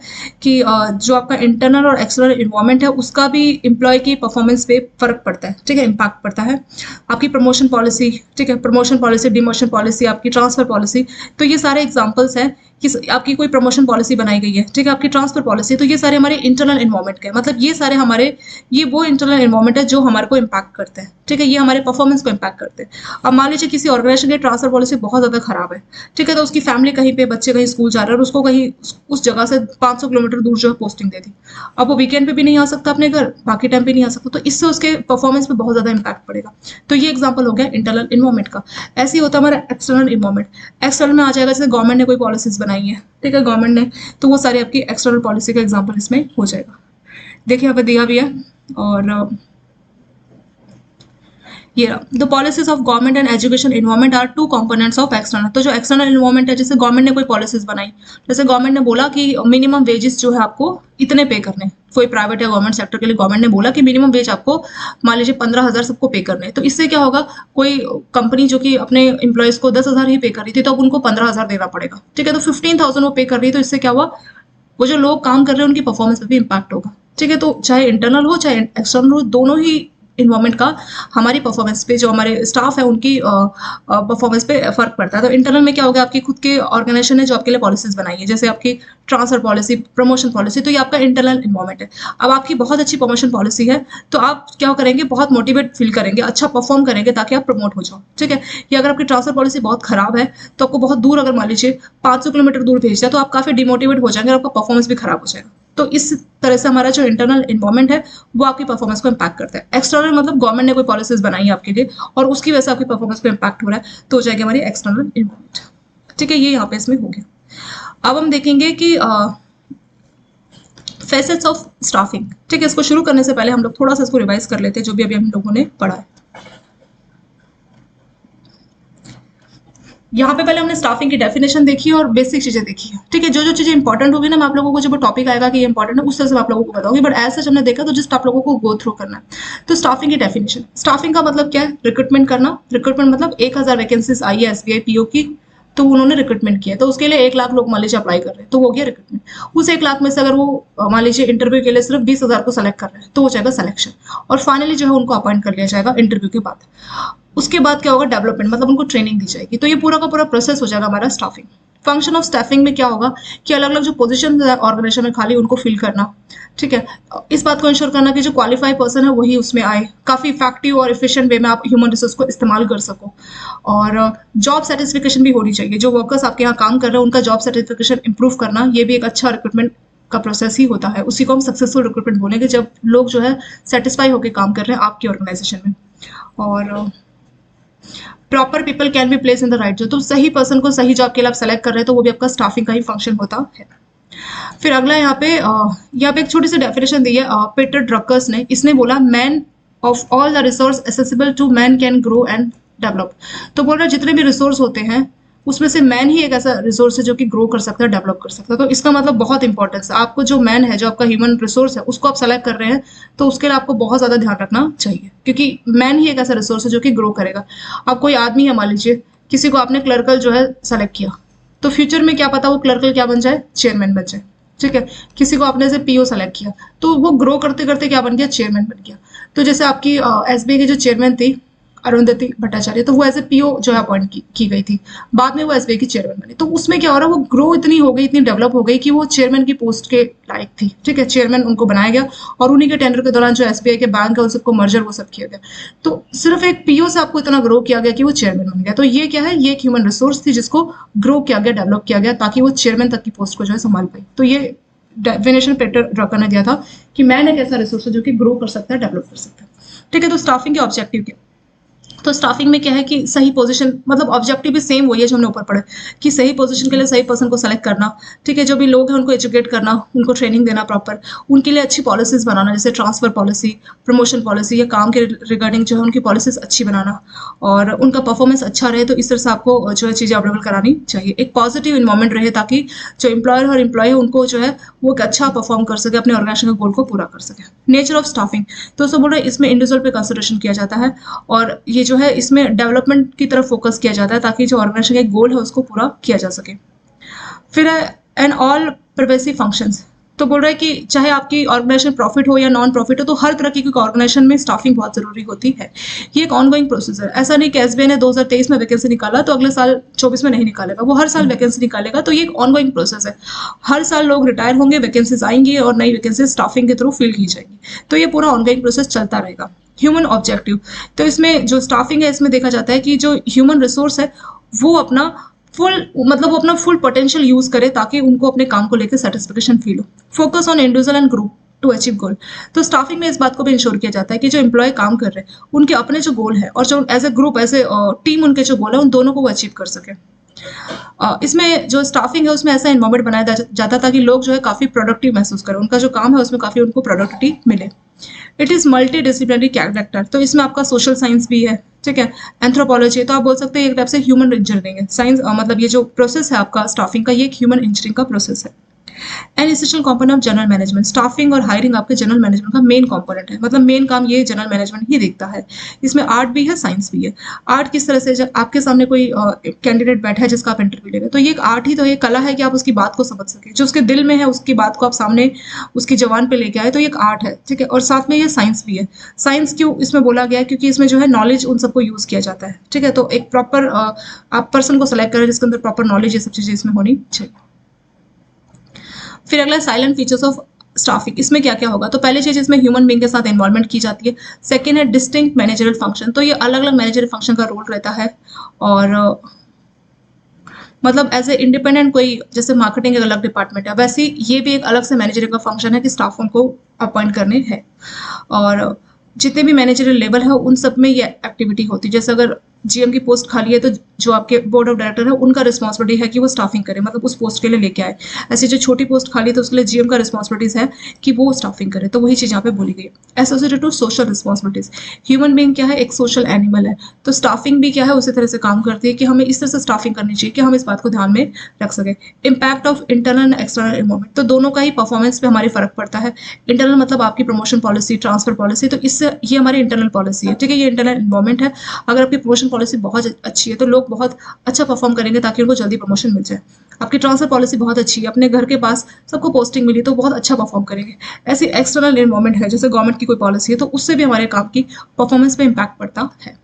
कि जो आपका इंटरनल और एक्सटर्नल इन्वायरमेंट है उसका भी एम्प्लॉय की परफॉर्मेंस पे फर्क पड़ता है, ठीक है, इम्पैक्ट पड़ता है। आपकी प्रमोशन पॉलिसी, ठीक है, प्रमोशन पॉलिसी, डिमोशन पॉलिसी, आपकी ट्रांसफर पॉलिसी, तो ये सारे एग्जाम्पल्स हैं कि आपकी कोई प्रमोशन पॉलिसी बनाई गई है, ठीक है, आपकी ट्रांसफर पॉलिसी, तो ये सारे हमारे इंटरनल इन्वायरमेंट के, मतलब ये सारे हमारे, ये वो इंटरनल इन्वायरमेंट है जो हमारे को इम्पैक्ट करते हैं, ठीक है, ये हमारे परफॉर्मेंस को इम्पैक्ट करते हैं। अब मान लीजिए किसी ऑर्गेनाइजेशन की ट्रांसफर पॉलिसी बहुत ज्यादा खराब है, ठीक है, तो उसकी फैमिली कहीं पे, बच्चे कहीं स्कूल जा रहे हैं और उसको कहीं उस जगह से 500 किलोमीटर दूर जो है पोस्टिंग दे दी। अब वो वीकेंड पे भी नहीं आ सकता अपने घर, बाकी टाइम पे नहीं आ सकता, तो इससे उसके परफॉर्मेंस पे बहुत ज्यादा इम्पैक्ट पड़ेगा। तो ये एग्जाम्पल हो गया इंटरनल इन्वायरमेंट का। ऐसे ही होता है हमारा एक्सटर्नल इन्वायरमेंट। एक्सटर्नल में आ जाएगा जैसे गवर्नमेंट ने कोई पॉलिसीज बनाई है, ठीक है, गवर्नमेंट ने, तो वो सारी आपकी एक्सटर्नल पॉलिसी का एग्जाम्पल इसमें हो जाएगा। देखिए यहाँ पे दिया भी है। और ये the policies of government and education environment are two components of external. तो जो एक्सटर्नल इन्वायरमेंट है, जैसे गवर्नमेंट ने कोई पॉलिसीज बनाई, जैसे गवर्नमेंट ने बोला कि मिनिमम वेजेस जो है आपको इतने पे करने, कोई प्राइवेट या गवर्नमेंट सेक्टर के लिए गवर्नमेंट ने बोला कि मिनिमम वेज आपको मान लीजिए 15,000 सबको पे करने। तो इससे क्या होगा, कोई कंपनी जो कि अपने एम्प्लॉयज को 10,000 ही पे कर रही थी, तो अब उनको 15,000 देना पड़ेगा, ठीक है, तो 15,000 वो पे कर रही है। तो इससे क्या हुआ, वो जो लोग काम कर रहे हैं उनकी परफॉर्मेंस पे भी इम्पैक्ट होगा, ठीक है। तो चाहे इंटरनल हो चाहे एक्सटर्नल हो, दोनों ही इन्वायरमेंट का हमारी परफॉर्मेंस पे, जो हमारे स्टाफ है उनकी परफॉर्मेंस पे फर्क पड़ता है। तो इंटरनल में क्या हो गया, आपकी खुद के ऑर्गेनाइजेशन ने जो आपके लिए पॉलिसीज बनाई है, जैसे आपकी ट्रांसफर पॉलिसी, प्रमोशन पॉलिसी, तो ये आपका इंटरनल इन्वायरमेंट है। अब आपकी बहुत अच्छी प्रमोशन पॉलिसी है तो आप क्या करेंगे, बहुत मोटिवेट फील करेंगे, अच्छा परफॉर्म करेंगे ताकि आप प्रमोट हो जाओ, ठीक है। या अगर आपकी ट्रांसफर पॉलिसी बहुत खराब है तो आपको बहुत दूर, अगर मान लीजिए 500 किलोमीटर दूर भेज दिया, तो आप काफी डिमोटिवेट हो जाएंगे और आपका परफॉर्मेंस भी खराब हो जाएगा। तो इस तरह से हमारा जो इंटरनल इन्वायरमेंट है वो आपकी परफॉर्मेंस को इम्पैक्ट करता है। एक्सटर्नल मतलब गवर्नमेंट ने कोई पॉलिसीज बनाई है आपके लिए और उसकी वजह से आपकी परफॉर्मेंस को इम्पैक्ट हो रहा है, तो हो जाएगी हमारी एक्सटर्नल इन्वायरमेंट, ठीक है। ये यहाँ पे इसमें हो गया। अब हम देखेंगे कि फेसेट्स ऑफ स्टाफिंग, ठीक है। इसको शुरू करने से पहले हम लोग थोड़ा सा इसको रिवाइज कर लेते हैं जो भी अभी हम लोगों ने पढ़ा है। यहाँ पे पहले हमने स्टाफिंग की डेफिनेशन देखी है और बेसिक चीजें देखी है, ठीक है। जो जो चीजें इंपॉर्टेंट होगी ना, मैं आप लोगों को जब टॉपिक आएगा कि ये इंपॉर्टेंट है उस तरह से मैं आप लोगों को बताऊंगी, बट ऐसा हमने देखा तो जस्ट आप लोगों को गो थ्रू करना है। तो स्टाफिंग की डेफिनेशन, स्टाफिंग का मतलब क्या है, रिक्रूटमेंट करना। रिक्रूटमेंट मतलब 1000 वैकेंसीज आई है एसबीआई पीओ की, तो उन्होंने रिक्रूटमेंट किया, तो उसके लिए 1 लाख लोग मान लीजिए अप्लाई कर रहे हैं, तो वो हो गया रिक्रूटमेंट। उस 1 लाख में से अगर वो मान लीजिए इंटरव्यू के लिए सिर्फ 20,000 को सेलेक्ट कर रहे हैं, तो वो जाएगा सिलेक्शन, और फाइनली जो है उनको अपॉइंट कर लिया जाएगा इंटरव्यू के बाद। उसके बाद क्या होगा, डेवलपमेंट, मतलब उनको ट्रेनिंग दी जाएगी। तो ये पूरा का पूरा प्रोसेस हो जाएगा हमारा स्टाफिंग। फंक्शन ऑफ स्टाफिंग में क्या होगा कि अलग अलग जो पोजीशन है ऑर्गेनाइजेशन में खाली, उनको फिल करना, ठीक है। इस बात को इंश्योर करना कि जो क्वालिफाइड पर्सन है वही उसमें आए, काफी इफेक्टिव और एफिशिएंट वे में आप ह्यूमन रिसोर्स को इस्तेमाल कर सको। और जॉब सेटिस्फिकेशन भी होनी चाहिए, जो वर्कर्स आपके यहाँ काम कर रहे हैं उनका जॉब सेटिस्फिकेशन इंप्रूव करना, ये भी एक अच्छा रिक्रूटमेंट का प्रोसेस ही होता है। उसी को हम सक्सेसफुल रिक्रूटमेंट बोलेंगे, जब लोग जो है सेटिस्फाई होकर काम कर रहे हैं आपकी ऑर्गेनाइजेशन में। और proper people can be place in the right job, तो सही पर्सन को सही जॉब के लिए आप सेलेक्ट कर रहे हैं, तो वो भी आपका स्टाफिंग का ही फंक्शन होता है। फिर अगला यहाँ पे एक छोटी सी डेफिनेशन दी है पीटर ड्रकर्स ने। इसने बोला man of all the resource accessible to man can grow and develop. तो बोल रहा है जितने भी रिसोर्स होते हैं उसमें से मैन ही एक ऐसा रिसोर्स है जो कि ग्रो कर सकता है, डेवलप कर सकता है। तो इसका मतलब बहुत इंपॉर्टेंस है, आपको जो मैन है, जो आपका ह्यूमन रिसोर्स है, उसको आप सेलेक्ट कर रहे हैं, तो उसके लिए आपको बहुत ज्यादा ध्यान रखना चाहिए, क्योंकि मैन ही एक ऐसा रिसोर्स है जो कि ग्रो करेगा। अब कोई आदमी है, मान लीजिए किसी को आपने क्लर्कल जो है सेलेक्ट किया, तो फ्यूचर में क्या पता वो क्लर्कल क्या बन जाए, चेयरमैन बन जाए, ठीक है। किसी को आपने से पीओ सेलेक्ट किया, तो वो ग्रो करते करते क्या बन गया, चेयरमैन बन गया। तो जैसे आपकी एसबीआई की जो चेयरमैन थी अरुंधति भट्टाचार्य, तो वो एज ए पीओ जो है अपॉइंट की गई थी, बाद में वो एसबीआई की चेयरमैन बनी। तो उसमें क्या हो रहा है, वो ग्रो इतनी हो गई, इतनी डेवलप हो गई कि वो चेयरमैन की पोस्ट के लायक थी, ठीक है। चेयरमैन उनको बनाया गया, और उन्हीं के टेंडर के दौरान जो एसबीआई के बैंक है उन सबको मर्जर वो सब किया गया। तो सिर्फ एक पीओ से आपको इतना ग्रो किया गया कि वो चेयरमैन बन गया। तो ये क्या है, ये एक ह्यूमन रिसोर्स थी जिसको ग्रो किया गया, डेवलप किया गया, ताकि वो चेयरमैन तक की पोस्ट को जो है संभाल पाई। तो ये डेफिनेशन पीटर ड्रकर ने दिया था कि मैन एक ऐसा रिसोर्स है जो कि ग्रो कर सकता है, डेवलप कर सकता है, ठीक है। तो स्टाफिंग के ऑब्जेक्टिव क्या, तो स्टाफिंग में क्या है कि सही पोजीशन, मतलब ऑब्जेक्टिव भी सेम वही है जो हमने ऊपर पढ़े, कि सही पोजीशन के लिए सही पर्सन को सेलेक्ट करना, ठीक है। जो भी लोग हैं उनको एजुकेट करना, उनको ट्रेनिंग देना प्रॉपर, उनके लिए अच्छी पॉलिसीज बनाना, जैसे ट्रांसफर पॉलिसी, प्रमोशन पॉलिसी, या काम के रिगार्डिंग जो है उनकी पॉलिसीज अच्छी बनाना, और उनका परफॉर्मेंस अच्छा रहे, तो इस तरह से आपको जो है चीज़ें अवेलेबल करानी चाहिए। एक पॉजिटिव इन्वायरमेंट रहे, ताकि जो एम्प्लॉयर और एम्प्लॉय है उनको जो है वो एक अच्छा परफॉर्म कर सके, अपने ऑर्गेनाइजेशन के गोल को पूरा कर सके। नेचर ऑफ स्टाफिंग, तो उसको बोल रहे हैं इसमें इंडिविजुअल पे कंसिडरेशन किया जाता है, और ये जो है इसमें डेवलपमेंट की तरफ फोकस किया जाता है, ताकि जो ऑर्गेनाइजेशन का गोल है उसको पूरा किया जा सके। फिर एंड ऑल परवेसिव फंक्शंस, तो बोल रहा है कि चाहे आपकी ऑर्गेनाइजेशन प्रॉफिट हो या नॉन प्रॉफिट हो, तो हर तरह की ऑर्गेनाइजेशन में स्टाफिंग बहुत जरूरी होती है। ये एक ऑनगोइंग प्रोसेस है, ऐसा नहीं कि एसबीआई ने 2023 में वैकेंसी निकाला तो अगले साल 24 में नहीं निकालेगा, वो हर साल वैकेंसी निकालेगा। तो ये एक ऑनगोइंग प्रोसेस है, हर साल लोग रिटायर होंगे, वैकेंसीज आएंगी और नई वैकेंसी स्टाफिंग के थ्रू फिल की जाएगी। तो ये पूरा ऑनगोइंग प्रोसेस चलता रहेगा। ह्यूमन ऑब्जेक्टिव, तो इसमें जो स्टाफिंग है इसमें देखा जाता है कि जो ह्यूमन रिसोर्स है वो अपना वो अपना फुल पोटेंशियल यूज करे, ताकि उनको अपने काम को लेकर सेटिस्फेक्शन फील हो। Focus on individual and group to achieve goal, तो स्टाफिंग में इस बात को भी इंश्योर किया जाता है कि जो एम्प्लॉय काम कर रहे हैं उनके अपने जो गोल है, और जो as a group, as a team उनके जो गोल है, उन दोनों को वो अचीव कर सके। इसमें जो स्टाफिंग है उसमें ऐसा एनवायरमेंट बनाया जाता ताकि लोग जो है काफी प्रोडक्टिव महसूस करें, उनका जो काम है उसमें काफी उनको प्रोडक्टिविटी मिले। It is multi disciplinary character, तो इसमें आपका सोशल साइंस भी है, ठीक है। एंथ्रोपोलॉजी, तो आप बोल सकते हैं एक टाइप से ह्यूमन इंजीनियरिंग है। साइंस मतलब ये जो प्रोसेस है आपका स्टाफिंग का, ये एक ह्यूमन इंजीनियरिंग का प्रोसेस है। An essential component of general management, staffing और हायरिंग आपके जनरल मैनेजमेंट का मेन कंपोनेंट है, मतलब मेन काम ये जनरल मैनेजमेंट ही देखता है। इसमें आर्ट भी है, साइंस भी है। आर्ट किस तरह से, जब आपके सामने कोई कैंडिडेट बैठा है जिसका आप इंटरव्यू ले रहे, तो ये एक आर्ट ही तो है, कला है कि आप उसकी बात को समझ सके, जो उसके दिल में है उसकी बात को आप सामने उसकी जबान पे लेके आए, तो ये एक आर्ट है, ठीक है। और साथ में ये साइंस भी है। साइंस क्यों इसमें बोला गया है, क्योंकि इसमें जो है नॉलेज उन सबको यूज किया जाता है, ठीक है। तो एक प्रॉपर आप पर्सन को सेलेक्ट करें जिसके अंदर प्रॉपर नॉलेज, ये सब चीजें इसमें होनी चाहिए। फिर अगला साइलेंट फीचर्स ऑफ स्टाफिंग, इसमें क्या क्या होगा, तो पहली चीज इसमें ह्यूमन बीइंग के साथ इन्वॉल्वमेंट की जाती है। सेकेंड है डिस्टिंक्ट मैनेजरल फंक्शन, तो ये अलग अलग मैनेजरल फंक्शन का रोल रहता है, और मतलब एज ए इंडिपेंडेंट कोई, जैसे मार्केटिंग एक अलग डिपार्टमेंट है, वैसे ये भी एक अलग से मैनेजर का फंक्शन है कि स्टाफों को अपॉइंट करने हैं। और जितने भी मैनेजरियल लेवल है उन सब में ये एक्टिविटी होती है। जैसे अगर जीएम की पोस्ट खाली है तो जो आपके बोर्ड ऑफ डायरेक्टर है उनका रिस्पॉन्सिबिलिटी है कि वो स्टाफिंग करे, मतलब उस पोस्ट के लिए लेके आए। ऐसे जो छोटी पोस्ट खाली है तो उसके लिए जीएम का रिस्पॉन्सिबिलिटीज है कि वो स्टाफिंग करे, तो वही चीज यहाँ पे बोली गई है। Associated to social responsibilities, human being क्या है, एक सोशल एनिमल है, तो स्टाफिंग भी क्या है उसी तरह से काम करती है कि हमें इस तरह से स्टाफिंग करनी चाहिए कि हम इस बात को ध्यान में रख सके। Impact of internal and external environment, तो दोनों का ही परफॉर्मेंस पे हमारे फर्क पड़ता है। इंटरनल मतलब आपकी प्रमोशन पॉलिसी, ट्रांसफर पॉलिसी, तो इससे ये हमारी इंटरनल पॉलिसी है, ठीक है, ये इंटरनल इन्वायरमेंट है। अगर आपकी प्रमोशन प्रमोशन पॉलिसी बहुत अच्छी है तो लोग बहुत अच्छा परफॉर्म करेंगे ताकि उनको जल्दी प्रमोशन मिल जाए। आपकी ट्रांसफर पॉलिसी बहुत अच्छी है, अपने घर के पास सबको पोस्टिंग मिली तो बहुत अच्छा परफॉर्म करेंगे। ऐसी एक्सटर्नल एनवायरमेंट है जैसे गवर्नमेंट की कोई पॉलिसी है तो उससे भी हमारे काम की परफॉर्मेंस पे इम्पैक्ट पड़ता है।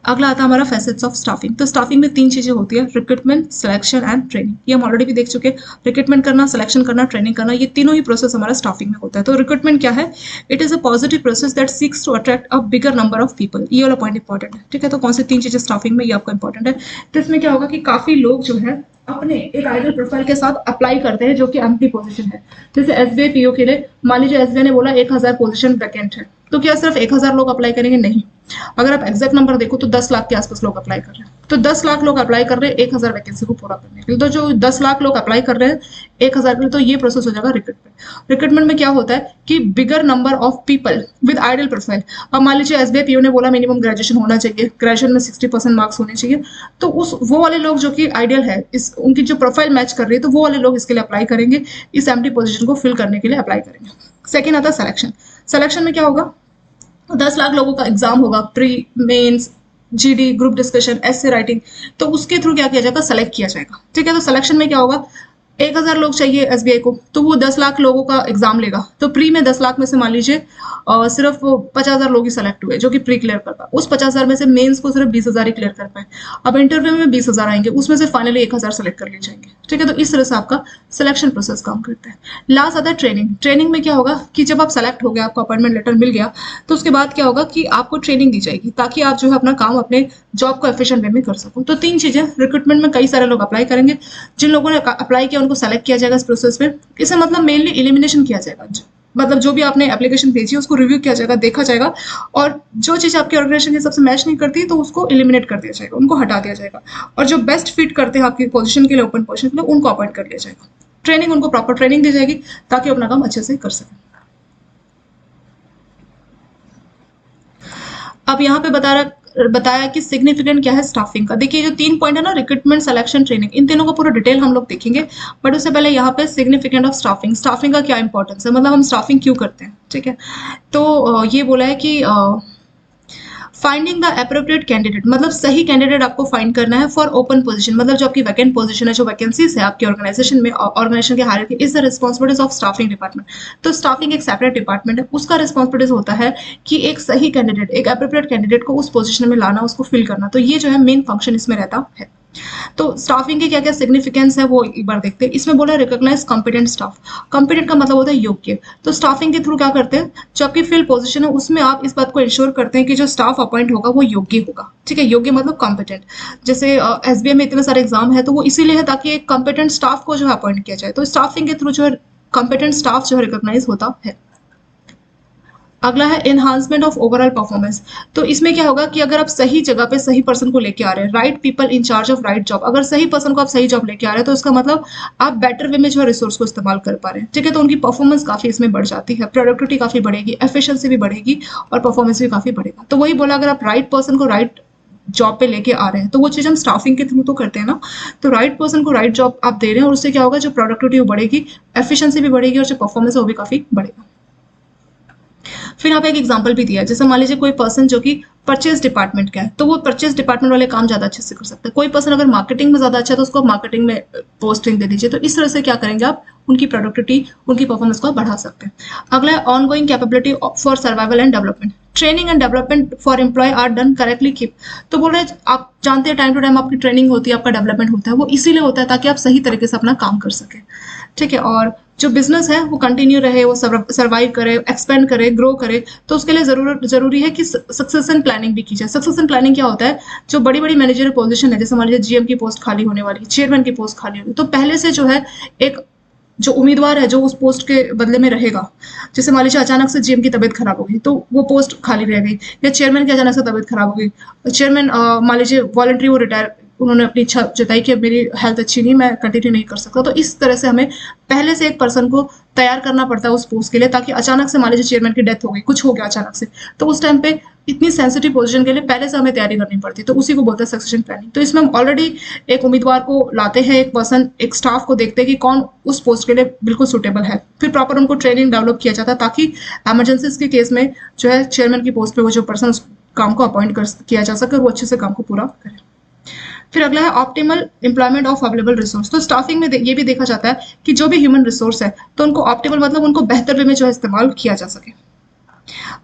अगला आता है हमारा फैसेट्स ऑफ स्टाफिंग। तो स्टाफिंग में 3 चीजें होती है, रिक्रूटमेंट, सिलेक्शन एंड ट्रेनिंग। ये हम ऑलरेडी भी देख चुके हैं। रिक्रूटमेंट करना, सिलेक्शन करना, ट्रेनिंग करना, ये तीनों ही प्रोसेस हमारा स्टाफिंग में होता है। तो रिक्रूटमेंट क्या है? It is a positive process that seeks to attract a bigger number of people. ये वाला पॉइंट इंपॉर्टेंट है, ठीक है। तो कौन सी 3 चीजें स्टाफिंग में, ये आपको इंपॉर्टेंट है। तो इसमें क्या होगा कि काफी लोग जो है अपने एक आइडियल प्रोफाइल के साथ अप्लाई करते हैं जो कि एम्प्टी पोजीशन है। जैसे एसबीआई पीओ के लिए मान लीजिए एसबीआई ने बोला 1000 पोजीशन वैकेंट है, तो क्या सिर्फ 1000 लोग अप्लाई करेंगे? नहीं। अगर आप एग्जैक्ट नंबर देखो तो 10 लाख के आसपास लोग अप्लाई कर रहे हैं। तो 10 लाख लोग अप्लाई कर रहे हैं 1000 वैकेंसी को पूरा करने के लिए। तो जो 10 लाख लोग अप्लाई कर रहे हैं 1000 के लिए, तो ये प्रोसेस हो जाएगा रिक्रूटमेंट। रिक्रूटमेंट में क्या होता है कि बिगर number of people with ideal profile. अब मान लीजिए एसबीआई पीओ ने बोला मिनिमम ग्रेजुएशन होना चाहिए, ग्रेजुएशन में 60% मार्क्स होने चाहिए, तो उस वो वाले लोग जो कि आइडियल है, इस उनकी जो प्रोफाइल मैच कर रही है, तो वो वाले लोग इसके लिए अप्लाई करेंगे, इस एम्प्टी पोजीशन को फिल करने के लिए अप्लाई करेंगे। सेकेंड आता है सिलेक्शन। सिलेक्शन में क्या होगा? 10 लाख लोगों का एग्जाम होगा, pre, mains, GD, group discussion, essay writing, तो उसके थ्रू क्या किया जाएगा? सेलेक्ट किया जाएगा, ठीक है। तो सिलेक्शन में क्या होगा? 1000 लोग चाहिए एसबीआई को, तो वो 10 लाख लोगों का एग्जाम लेगा। तो प्री में 10 लाख में से मान लीजिए सिर्फ 50,000 लोग ही सेलेक्ट हुए जो कि प्री क्लियर कर पाए। उस 50,000 में से मेंस को सिर्फ 20,000 ही क्लियर कर पाए। अब इंटरव्यू में 20,000 आएंगे, उसमें से फाइनली 1000 सेलेक्ट कर लिए जाएंगे, ठीक है। तो इस तरह से आपका सिलेक्शन प्रोसेस काम करता है। लास्ट आता है ट्रेनिंग। ट्रेनिंग में क्या होगा कि जब आप सेलेक्ट हो गए, आपको अपॉइंटमेंट लेटर मिल गया, तो उसके बाद क्या होगा कि आपको ट्रेनिंग दी जाएगी ताकि आप जो है अपना काम, अपने जॉब को एफिशिएंट वे में कर सको। तो 3 चीजें, रिक्रूटमेंट में कई सारे लोग अप्लाई करेंगे, जिन लोगों ने अप्लाई किया उनको सेलेक्ट किया जाएगा इस प्रोसेस में। इसे मतलब मेनली एलिमिनेशन किया जाएगा, मतलब जो भी आपने एप्लीकेशन भेजी है उसको रिव्यू किया जाएगा, देखा जाएगा, और जो चीज आपके ऑर्गेनाइजेशन के सबसे मैच नहीं करती तो उसको एलिमिनेट कर दिया जाएगा, उनको हटा दिया जाएगा, और जो बेस्ट फिट करते हैं आपकी पोजीशन के लिए, ओपन पोजीशन के लिए, उनको अपॉइंट कर लिया जाएगा। ट्रेनिंग, उनको प्रॉपर ट्रेनिंग दी जाएगी ताकि अपना काम अच्छे से कर सकें। अब यहाँ पे बताया कि सिग्निफिकेंट क्या है स्टाफिंग का। देखिए जो 3 पॉइंट है ना, रिक्रूटमेंट, सिलेक्शन, ट्रेनिंग, इन तीनों का पूरा डिटेल हम लोग देखेंगे, बट उससे पहले यहाँ पे सिग्निफिकेंट ऑफ स्टाफिंग। स्टाफिंग का क्या इंपॉर्टेंस है, मतलब हम स्टाफिंग क्यों करते हैं, ठीक है। तो ये बोला है कि फाइंडिंग द अप्रोप्रिएट कैंडिडेट, मतलब सही कैंडिडेट आपको फाइंड करना है फॉर ओपन पोजीशन, मतलब जो आपकी वैकेंट पोजीशन है, जो वैकेंसीज है आपके ऑर्गेनाइजेशन में, ऑर्गेनाइजेशन के hierarchy, is the responsibilities of staffing department. तो स्टाफिंग एक सेपरेट डिपार्टमेंट है, उसका रिस्पांसिबिलिटीज होता है कि एक सही कैंडिडेट, एक अप्रोप्रिएट कैंडिडेट को उस पोजीशन में लाना, उसको फिल करना। तो ये जो है मेन फंक्शन इसमें रहता है। तो स्टाफिंग के क्या क्या सिग्निफिकेंस है वो एक बार देखते हैं। इसमें बोला रिकॉग्नाइज कॉम्पिटेंट स्टाफ। कॉम्पिटेंट का मतलब होता है योग्य। तो स्टाफिंग के थ्रू क्या करते हैं, जो आपकी फिल पोजीशन है उसमें आप इस बात को इंश्योर करते हैं कि जो स्टाफ अपॉइंट होगा वो योग्य होगा, ठीक है। योग्य मतलब कॉम्पिटेंट। जैसे एसबीआई में इतने सारे एग्जाम है तो वो इसीलिए है ताकि एक कॉम्पिटेंट स्टाफ को जो है अपॉइंट किया जाए। तो स्टाफिंग के थ्रू जो है कॉम्पिटेंट स्टाफ जो है रिकॉग्नाइज होता है। अगला है एनहांसमेंट ऑफ ओवरऑल परफॉर्मेंस। तो इसमें क्या होगा कि अगर आप सही जगह पे सही पर्सन को लेके आ रहे हैं, right people in charge of right job, अगर सही पर्सन को आप सही जॉब लेके आ रहे हैं तो इसका मतलब आप बेटर वे में जो है रिसोर्स को इस्तेमाल कर पा रहे हैं, ठीक है। तो उनकी परफॉर्मेंस काफी इसमें बढ़ जाती है, प्रोडक्टिविटी काफी बढ़ेगी, एफिशिएंसी भी बढ़ेगी और परफॉर्मेंस भी काफी बढ़ेगा। तो वही बोला, अगर आप राइट पर्सन को राइट जॉब पे लेके आ रहे हैं तो वो चीज हम स्टाफिंग के थ्रू तो करते हैं ना। तो राइट पर्सन को राइट जॉब आप दे रहे हैं और उससे क्या होगा, जो प्रोडक्टिविटी वो बढ़ेगी, एफिशिएंसी भी बढ़ेगी और जो परफॉर्मेंस है वो भी काफी बढ़ेगा। फिर यहाँ पे एक एग्जांपल भी दिया है, जैसे मान लीजिए कोई पर्सन जो कि परचेज डिपार्टमेंट का है तो वो परचेज डिपार्टमेंट वाले काम ज्यादा अच्छे से कर सकते हैं। कोई पर्सन अगर मार्केटिंग में ज्यादा अच्छा है तो उसको मार्केटिंग में पोस्टिंग दे दीजिए। तो इस तरह से क्या करेंगे आप, उनकी प्रोडक्टिविटी, उनकी परफॉर्मेंस को बढ़ा सकते हैं। अगला है ongoing capability for survival and development. Training and development for employ are done correctly keep. तो बोल रहे हैं आप जानते हैं टाइम टू टाइम आपकी ट्रेनिंग होती है, आपका डेवलपमेंट होता है, वो इसीलिए होता है ताकि आप सही तरीके से अपना काम कर सके, ठीक है। और जो बिजनेस है वो कंटिन्यू रहे, वो सर्वाइव करे, एक्सपेंड करे, ग्रो करे, तो उसके लिए जरूरी है कि सक्सेशन प्लानिंग भी की जाए। सक्सेशन प्लानिंग क्या होता है, जो बड़ी बड़ी मैनेजरियल पोजीशन है, जैसे मान लीजिए जीएम की पोस्ट खाली होने वाली, चेयरमैन की पोस्ट खाली होगी, तो पहले से जो है एक जो उम्मीदवार है जो उस पोस्ट के बदले में रहेगा, जैसे मान लीजिए अचानक से जीएम की तबीयत खराब हो गई तो वो पोस्ट खाली रह गई, या चेयरमैन की अचानक से तबीयत खराब हो गई, चेयरमैन मान लीजिए वॉलंटरी वो रिटायर, उन्होंने अपनी इच्छा जताई कि मेरी हेल्थ अच्छी नहीं, मैं कंटिन्यू नहीं कर सकता। तो इस तरह से हमें पहले से एक पर्सन को तैयार करना पड़ता है उस पोस्ट के लिए, ताकि अचानक से मान लीजिए चेयरमैन की डेथ हो गई, कुछ हो गया अचानक से, तो उस टाइम पे इतनी सेंसिटिव पोजीशन के लिए पहले से हमें तैयारी करनी पड़ती है। तो उसी को बोलते हैं सक्सेशन प्लानिंग। तो इसमें हम ऑलरेडी एक उम्मीदवार को लाते हैं, एक पर्सन, एक स्टाफ को देखते हैं कि कौन उस पोस्ट के लिए बिल्कुल सुटेबल है, फिर प्रॉपर उनको ट्रेनिंग डेवलप किया जाता है ताकि इमरजेंसीज के केस में जो है चेयरमैन की पोस्ट पे वो जो पर्सन काम को अपॉइंट किया जा सके और वो अच्छे से काम को पूरा करें। फिर अगला है optimal employment of available resource. तो स्टाफिंग में ये भी देखा जाता है कि जो भी ह्यूमन रिसोर्स है तो उनको ऑप्टिमल मतलब उनको बेहतर वे में जो है इस्तेमाल किया जा सके।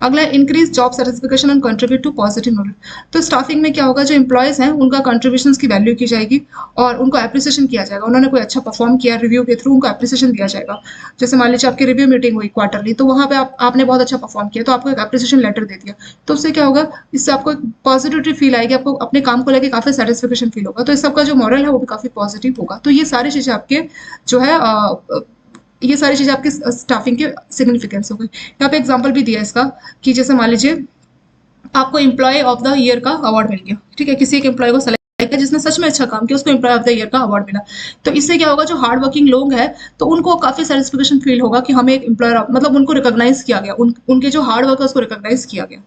अगला है increase job satisfaction and contribute to positive knowledge. तो स्टाफिंग में क्या होगा, जो एम्प्लॉयज हैं उनका कंट्रीब्यूशन की वैल्यू की जाएगी और उनको एप्रिसिएशन किया जाएगा। उन्होंने कोई अच्छा परफॉर्म किया रिव्यू के थ्रू उनको एप्रिसिएशन दिया जाएगा। जैसे मान लीजिए आपकी रिव्यू मीटिंग हुई क्वार्टरली, तो वहाँ पे आपने बहुत अच्छा परफॉर्म किया तो आपको एक एप्रिसिएशन लेटर दे दिया, तो उससे क्या होगा, इससे आपको एक पॉजिटिविटी फील आएगी, आपको अपने काम को लेकर काफी सेटिस्फेक्शन फील होगा, तो इस सबका जो मॉरल है वो भी काफी पॉजिटिव होगा। तो ये सारी चीजें आपके जो है ये सारी चीजें आपकी स्टाफिंग के सिग्निफिकेंस हो गई। यहाँ पे एग्जांपल भी दिया है इसका कि जैसे मान लीजिए आपको एम्प्लॉय ऑफ द ईयर का अवार्ड मिल गया, ठीक है, किसी एक एम्प्लॉय को सेलेक्ट किया जिसने सच में अच्छा काम किया, उसको एम्प्लॉय ऑफ द ईयर का अवार्ड मिला। तो इससे क्या होगा, जो हार्ड वर्किंग लोग हैं तो उनको काफी सेटिस्फेक्शन फील होगा कि हमें एक एम्प्लॉयर मतलब उनको रिकॉग्नाइज किया गया, उनके जो हार्ड वर्क है उसको रिकॉग्नाइज किया गया।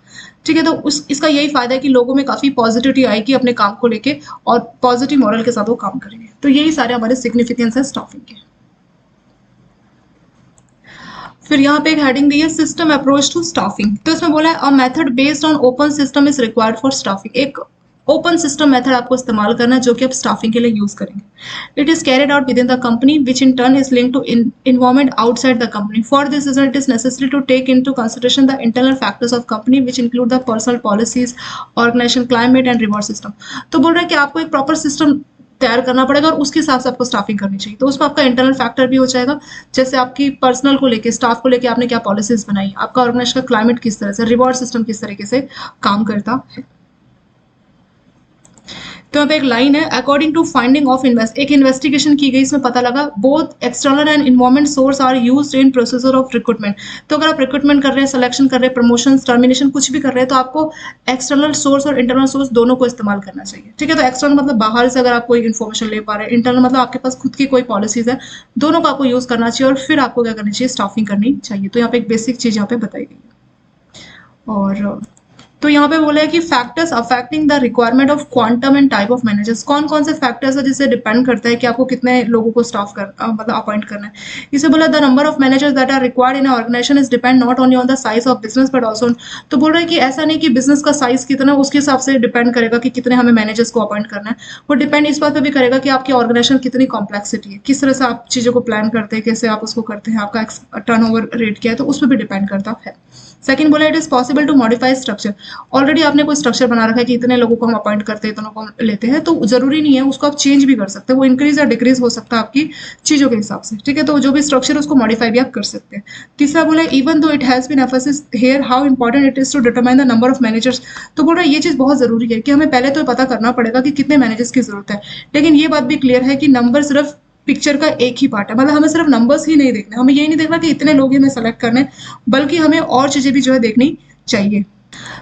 ठीक है, तो इसका यही फायदा है कि लोगों में काफी पॉजिटिविटी आएगी अपने काम को लेके और पॉजिटिव मॉरल के साथ वो काम करेंगे। तो यही सारे हमारे सिग्निफिकेंस है स्टाफिंग के। फिर यहाँ पे एक हेडिंग दी है सिस्टम अप्रोच टू स्टाफिंग। तो इसमें बोला है a method based on open system is required for staffing. एक ओपन सिस्टम मेथड आपको इस्तेमाल करना है जो कि आप स्टाफिंग के लिए यूज करेंगे। It is carried out within the company which in turn is link to environment outside the company. For this reason it is necessary to take into consideration the internal factors of company which include the personal policies, organisation climate and reward system. तो बोल रहा है कि आपको एक proper system तैयार करना पड़ेगा और उसके हिसाब से आपको स्टाफिंग करनी चाहिए। तो उसमें आपका इंटरनल फैक्टर भी हो जाएगा, जैसे आपकी पर्सनल को लेके, स्टाफ को लेके आपने क्या पॉलिसीज बनाई, आपका ऑर्गेनाइजेशन का क्लाइमेट किस तरह से, रिवॉर्ड सिस्टम किस तरीके से काम करता है। तो यहाँ पे एक लाइन है अकॉर्डिंग टू फाइंडिंग ऑफ एक इन्वेस्टिगेशन की गई, इसमें पता लगा both external and environment source are used in processor of recruitment. तो अगर आप रिक्रूटमेंट कर रहे हैं, सिलेक्शन कर रहे हैं, प्रमोशन, टर्मिनेशन कुछ भी कर रहे हैं, तो आपको एक्सटर्नल सोर्स और इंटरनल सोर्स दोनों को इस्तेमाल करना चाहिए। ठीक है, तो एक्सटर्नल मतलब बाहर से अगर आप कोई इन्फॉर्मेशन ले पा रहे हैं, इंटरनल मतलब आपके पास खुद की कोई पॉलिसीज है, दोनों का आपको यूज करना चाहिए और फिर आपको क्या करनी चाहिए, स्टाफिंग करनी चाहिए। तो यहाँ पे एक बेसिक चीज यहाँ पे बताई गई है। और तो यहाँ पे बोला है कि factors affecting the requirement of quantum and type of managers. कौन कौन से फैक्टर्स है जिससे डिपेंड करता है कि आपको कितने लोगों को स्टाफ मतलब अपॉइंट करना है। इसे बोला the number of managers that are required in organisation is depend not only on the size of business but also. तो बोल रहा है कि ऐसा नहीं कि बिजनेस का साइज कितना उसके हिसाब से डिपेंड करेगा कि कितने हमें मैनेजर्स को अपॉइंट करना है। वो डिपेंड इस बात पर भी करेगा कि आपकी ऑर्गेनाइजेशन कितनी कॉम्प्लेक्सिटी है, किस तरह से आप चीजों को प्लान करते हैं, कैसे आप उसको करते हैं, आपका टर्नओवर रेट क्या है, तो उस पर भी डिपेंड करता है। सेकंड बोला it is possible to modify structure. Already आपने कोई स्ट्रक्चर बना रखा है कि इतने लोगों को हम अपॉइंट करते हैं, इतनों को हम लेते हैं, तो जरूरी नहीं है, उसको आप चेंज भी कर सकते हैं, वो इंक्रीज या डिक्रीज हो सकता है आपकी चीजों के हिसाब से। ठीक है, तो जो भी स्ट्रक्चर है उसको मॉडिफाई भी आप कर सकते हैं। तीसरा बोला even though it has been emphasis here how important it is to determine the number of managers. तो बोल रहा है ये चीज बहुत जरूरी है कि हमें पहले तो पता करना पड़ेगा कि कितने मैनेजर्स की जरूरत है, लेकिन ये बात भी क्लियर है कि नंबर सिर्फ पिक्चर का एक ही पार्ट है। मतलब हमें सिर्फ नंबर्स ही नहीं देखने, हमें यही नहीं देखना कि इतने लोग ही हमें सेलेक्ट करने, बल्कि हमें और चीजें भी जो है देखनी चाहिए।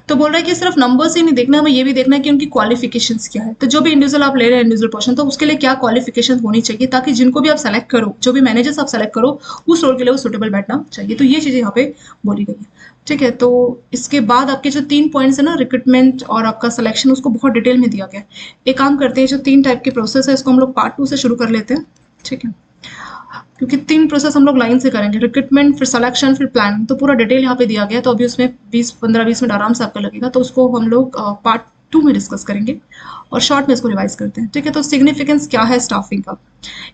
तो बोल रहा है कि सिर्फ नंबर्स ही नहीं देखना, हमें ये भी देखना है कि उनकी क्वालिफिकेशंस क्या है। तो जो भी इंडिविजुअल आप ले रहे हैं इंडिविजुअल पर्सन, तो उसके लिए क्या क्वालिफिकेशन होनी चाहिए, ताकि जिनको भी आप सेलेक्ट करो, जो भी मैनेजर्स आप सेलेक्ट करो, उस रोल के लिए वो सुटेबल बैठना चाहिए। तो ये चीजें यहाँ पे बोली गई है। ठीक है, तो इसके बाद आपके जो 3 पॉइंट्स है ना, रिक्रूटमेंट और आपका सिलेक्शन, उसको बहुत डिटेल में दिया गया है। एक काम करते हैं, जो 3 टाइप के प्रोसेस है इसको हम लोग पार्ट 2 से शुरू कर लेते हैं। ठीक है, क्योंकि 3 प्रोसेस हम लोग लाइन से करेंगे, रिक्रूटमेंट, फिर सिलेक्शन, फिर प्लानिंग। तो पूरा डिटेल यहाँ पे दिया गया है, तो अभी उसमें 15-20 मिनट आराम से आपका लगेगा, तो उसको हम लोग पार्ट 2 में डिस्कस करेंगे और शॉर्ट में इसको रिवाइज करते हैं। ठीक है, तो सिग्निफिकेंस क्या है स्टाफिंग का,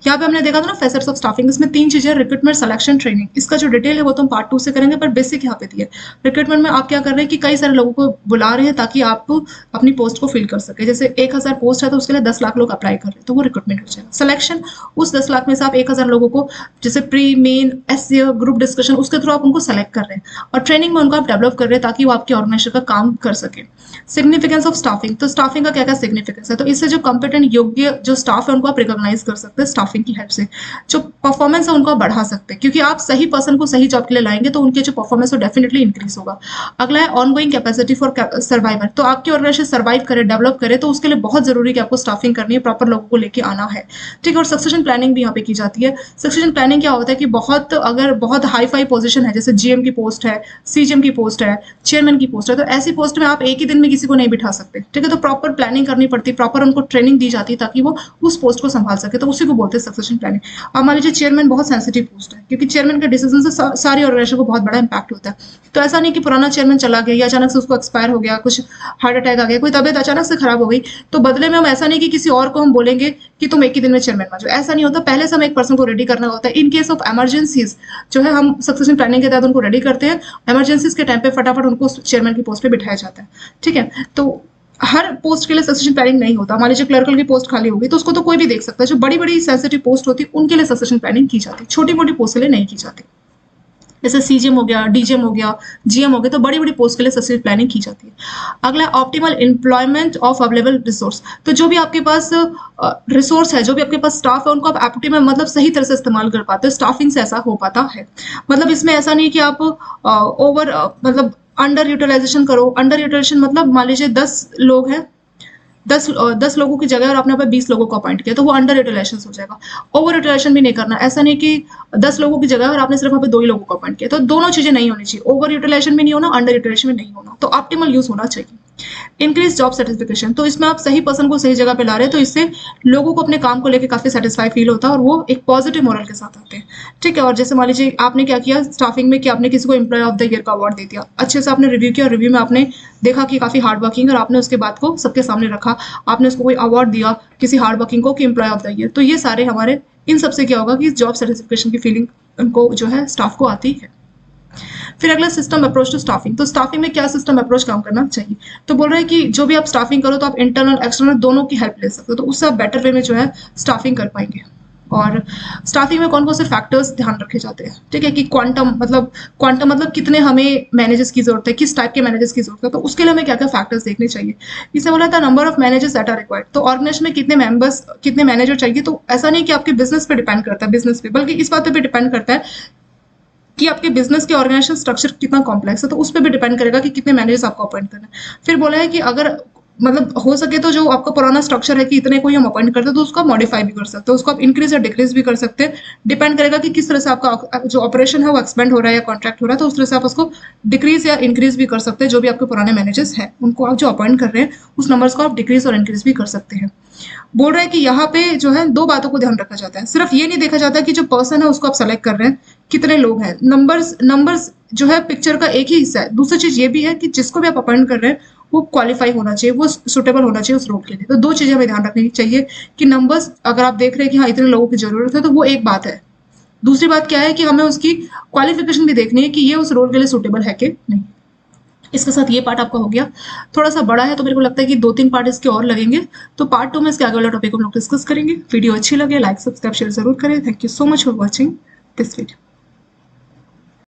यहाँ पे हमने देखा था ना फैसेट्स ऑफ स्टाफिंग, इसमें 3 चीजें, रिक्रूटमेंट, सिलेक्शन, ट्रेनिंग। इसका जो डिटेल है वो तो हम पार्ट 2 से करेंगे, पर बेसिक यहाँ पे दिया है। रिक्रूटमेंट में आप क्या कर रहे हैं कि कई सारे लोगों को बुला रहे हैं ताकि आप अपनी पोस्ट को फिल कर सके। जैसे 1000 पोस्ट है तो उसके लिए 10 लाख लोग अप्लाई कर रहे हैं, तो वो रिक्रूटमेंट हो जाएगा। सिलेक्शन, उस 10 लाख में से आप 1000 लोगों को जैसे pre, main, SC, group discussion, उसके थ्रू आप उनको सेलेक्ट कर रहे हैं और ट्रेनिंग में उनको आप डेवलप कर रहे हैं ताकि वो आपके ऑर्गेनाइजेशन का काम कर सके। सिग्निफिकेंस ऑफ स्टाफिंग, तो स्टाफिंग का क्या क्या सिग्निफिकेंस है, तो इससे जो कॉम्पिटेंट योग्य जो स्टाफ है उनको आप रिकॉग्नाइज कर सकते हैं स्टाफिंग की हेल्प से। जो परफॉर्मेंस है उनको आप बढ़ा सकते हैं, क्योंकि आप सही पर्सन को सही जॉब के लिए लाएंगे तो उनके जो परफॉर्मेंस है डेफिनेटली इंक्रीज होगा। अगला है ऑनगोइंग कैपेसिटी फॉर सर्वाइवर, तो आपकी ऑर्गेनाइजेशन सर्वाइव करे, डेवलप करे, तो उसके लिए बहुत जरूरी है कि आपको स्टाफिंग करनी है, प्रॉपर लोगों को लेके आना है। ठीक है, और सक्सेशन प्लानिंग भी यहाँ पे की जाती है। सक्सेशन प्लानिंग क्या होता है कि अगर बहुत हाई फाई पोजीशन है, जैसे जीएम की पोस्ट है, सीजीएम की पोस्ट है, चेयरमैन की पोस्ट है, तो ऐसी पोस्ट में आप एक ही दिन में किसी को नहीं बिठा सकते। ठीक है, तो प्रॉपर प्लानिंग करनी पड़ती, प्रॉपर उनको ट्रेनिंग दी जाती ताकि वो उस पोस्ट को संभाल सके, तो उसी को बोलते हैं सक्सेशन प्लानिंग। अब मान लीजिए चेयरमैन बहुत सेंसिटिव पोस्ट है, क्योंकि चेयरमैन के डिसीजन से सारी ऑर्गेनाइजेशन को बहुत बड़ा इंपैक्ट होता है। तो ऐसा नहीं कि पुराना चेयरमैन चला गया या अचानक से उसको एक्सपायर हो गया, कुछ हार्ट अटैक आ गया, कोई तबियत अचानक से खराब हो गई, तो बदले में हम ऐसा नहीं कि किसी और को हम बोलेंगे कि तुम एक ही दिन में चेयरमैन बन जाओ, ऐसा नहीं होता। पहले से हम एक पर्सन को रेडी करना होता है। इन केस ऑफ इमरजेंसीज जो है हम सक्सेशन प्लानिंग के तहत उनको रेडी करते हैं। इमरजेंसीज के टाइम पे फटाफट उनको चेयरमैन की पोस्ट पे बिठाया जाता है, ठीक है। तो हर पोस्ट के लिए सक्सेशन प्लानिंग नहीं होता। मान लीजिए क्लर्कल की पोस्ट खाली होगी तो उसको तो कोई भी देख सकता है। जो बड़ी बड़ी सेंसिटिव पोस्ट होती है उनके लिए सक्सेशन प्लानिंग की जाती है, छोटी मोटी पोस्ट के लिए नहीं की जाती। जैसे सीजीएम हो गया, डीजीएम हो गया, जीएम हो गया, तो बड़ी बड़ी पोस्ट के लिए सक्सेशन प्लानिंग की जाती है। अगला optimal employment of available resource. तो जो भी आपके पास रिसोर्स है, जो भी आपके पास स्टाफ है, उनको आप ऑप्टिमम मतलब सही तरह से इस्तेमाल कर पाते हो। स्टाफिंग से ऐसा हो पाता है। मतलब इसमें ऐसा नहीं कि आप ओवर मतलब अंडर यूटिलाइजेशन करो। अंडर यूटिलाइजेशन मतलब मान लीजिए 10 लोग हैं, 10 लोगों की जगह और आपने पे 20 लोगों को अपॉइंट किया, तो वो अंडर यूटिलाइजेशन हो जाएगा। ओवर यूटिलाइजेशन भी नहीं करना। ऐसा नहीं कि 10 लोगों की जगह और आपने सिर्फ वहाँ पे 2 ही लोगों को अपॉइंट किया, तो दोनों चीजें नहीं होनी चाहिए। ओवर यूटिलाइजेशन भी नहीं होना, अंडर यूटिलाइजेशन भी नहीं होना, तो ऑप्टिमल यूज होना चाहिए। Increase job satisfaction. तो इसमें आप सही पर्सन को सही जगह पे ला रहे हैं, तो इससे लोगों को अपने काम को लेकर काफी सेटिस्फाई फील होता है और वो एक पॉजिटिव मोरल के साथ आते हैं, ठीक है। और जैसे मान लीजिए आपने क्या किया स्टाफिंग में कि आपने किसी को एम्प्लॉय ऑफ द ईयर का अवार्ड दे दिया, अच्छे से आपने रिव्यू किया, रिव्यू में आपने देखा कि काफी हार्ड वर्किंग, और आपने उसके बात को सबके सामने रखा, आपने उसको कोई अवार्ड दिया किसी हार्ड वर्किंग को कि एम्प्लॉय ऑफ द ईयर। तो ये सारे हमारे इन सबसे क्या होगा कि जॉब सेटिस्फिकेशन की फीलिंग उनको जो है स्टाफ को आती है। फिर अगला सिस्टम अप्रोच टू स्टाफिंग। तो स्टाफिंग में क्या सिस्टम अप्रोच काम करना चाहिए। तो बोल रहे हैं कि जो भी आप स्टाफिंग करो तो आप इंटरनल एक्सटर्नल दोनों की हेल्प ले सकते हो, तो उससे आप बेटर वे में जो है स्टाफिंग कर पाएंगे। और स्टाफिंग में कौन कौन से फैक्टर्स ध्यान रखे जाते हैं, ठीक है। कि क्वांटम मतलब कितने हमें मैनेजर्स की जरूरत है, किस टाइप के मैनेजर्स की जरूरत है, तो उसके लिए हमें क्या क्या फैक्टर्स देखने चाहिए। इसे बोला था number of managers that are required. तो ऑर्गेनाइजेशन में कितने मेंबर्स, कितने मैनेजर चाहिए। तो ऐसा नहीं कि आपके बिजनेस पे डिपेंड करता है, बिजनेस पे, बल्कि इस बात पे डिपेंड करता है कि आपके बिजनेस के ऑर्गेनाइजेशन स्ट्रक्चर कितना कॉम्प्लेक्स है, तो उस पर भी डिपेंड करेगा कि कितने मैनेजर्स आपको अपॉइंट करना है। फिर बोला है कि अगर मतलब हो सके तो जो आपका पुराना स्ट्रक्चर है कि इतने को ही हम अपॉइंट करते हैं, तो उसको आप मॉडिफाई भी कर सकते हो, उसको आप इंक्रीज या डिक्रीज भी कर सकते हैं। डिपेंड करेगा कि किस तरह से आपका जो ऑपरेशन है वो एक्सपेंड हो रहा है या कॉन्ट्रैक्ट हो रहा है, तो उस तरह से आप उसको डिक्रीज या इंक्रीज भी कर सकते हैं। जो भी आपके पुराने मैनेजर्स हैं उनको आप जो अपॉइंट कर रहे हैं उस नंबर्स को आप डिक्रीज और इंक्रीज भी कर सकते हैं। बोल रहे हैं कि यहाँ पे जो है 2 बातों को ध्यान रखा जाता है। सिर्फ ये नहीं देखा जाता कि जो पर्सन है उसको आप सेलेक्ट कर रहे हैं कितने लोग हैं, नंबर्स जो है पिक्चर का एक ही हिस्सा है। दूसरी चीज ये भी है कि जिसको भी आप अपॉइंट कर रहे हैं वो क्वालिफाई होना चाहिए, वो सुटेबल होना चाहिए उस रोल के लिए। तो 2 चीजें हमें ध्यान रखनी चाहिए कि नंबर्स अगर आप देख रहे हैं कि हाँ इतने लोगों की जरूरत है तो वो एक बात है। दूसरी बात क्या है कि हमें उसकी क्वालिफिकेशन भी देखनी है कि ये उस रोल के लिए सुटेबल है कि नहीं। इसके साथ ये पार्ट आपका हो गया। थोड़ा सा बड़ा है तो मेरे को लगता है कि 2-3 पार्ट इसके और लगेंगे। तो पार्ट 2 में इसके आगे वाला टॉपिक हम लोग डिस्कस करेंगे। वीडियो अच्छी लगे लाइक सब्सक्राइब शेयर जरूर करें। Thank you so much for watching this video.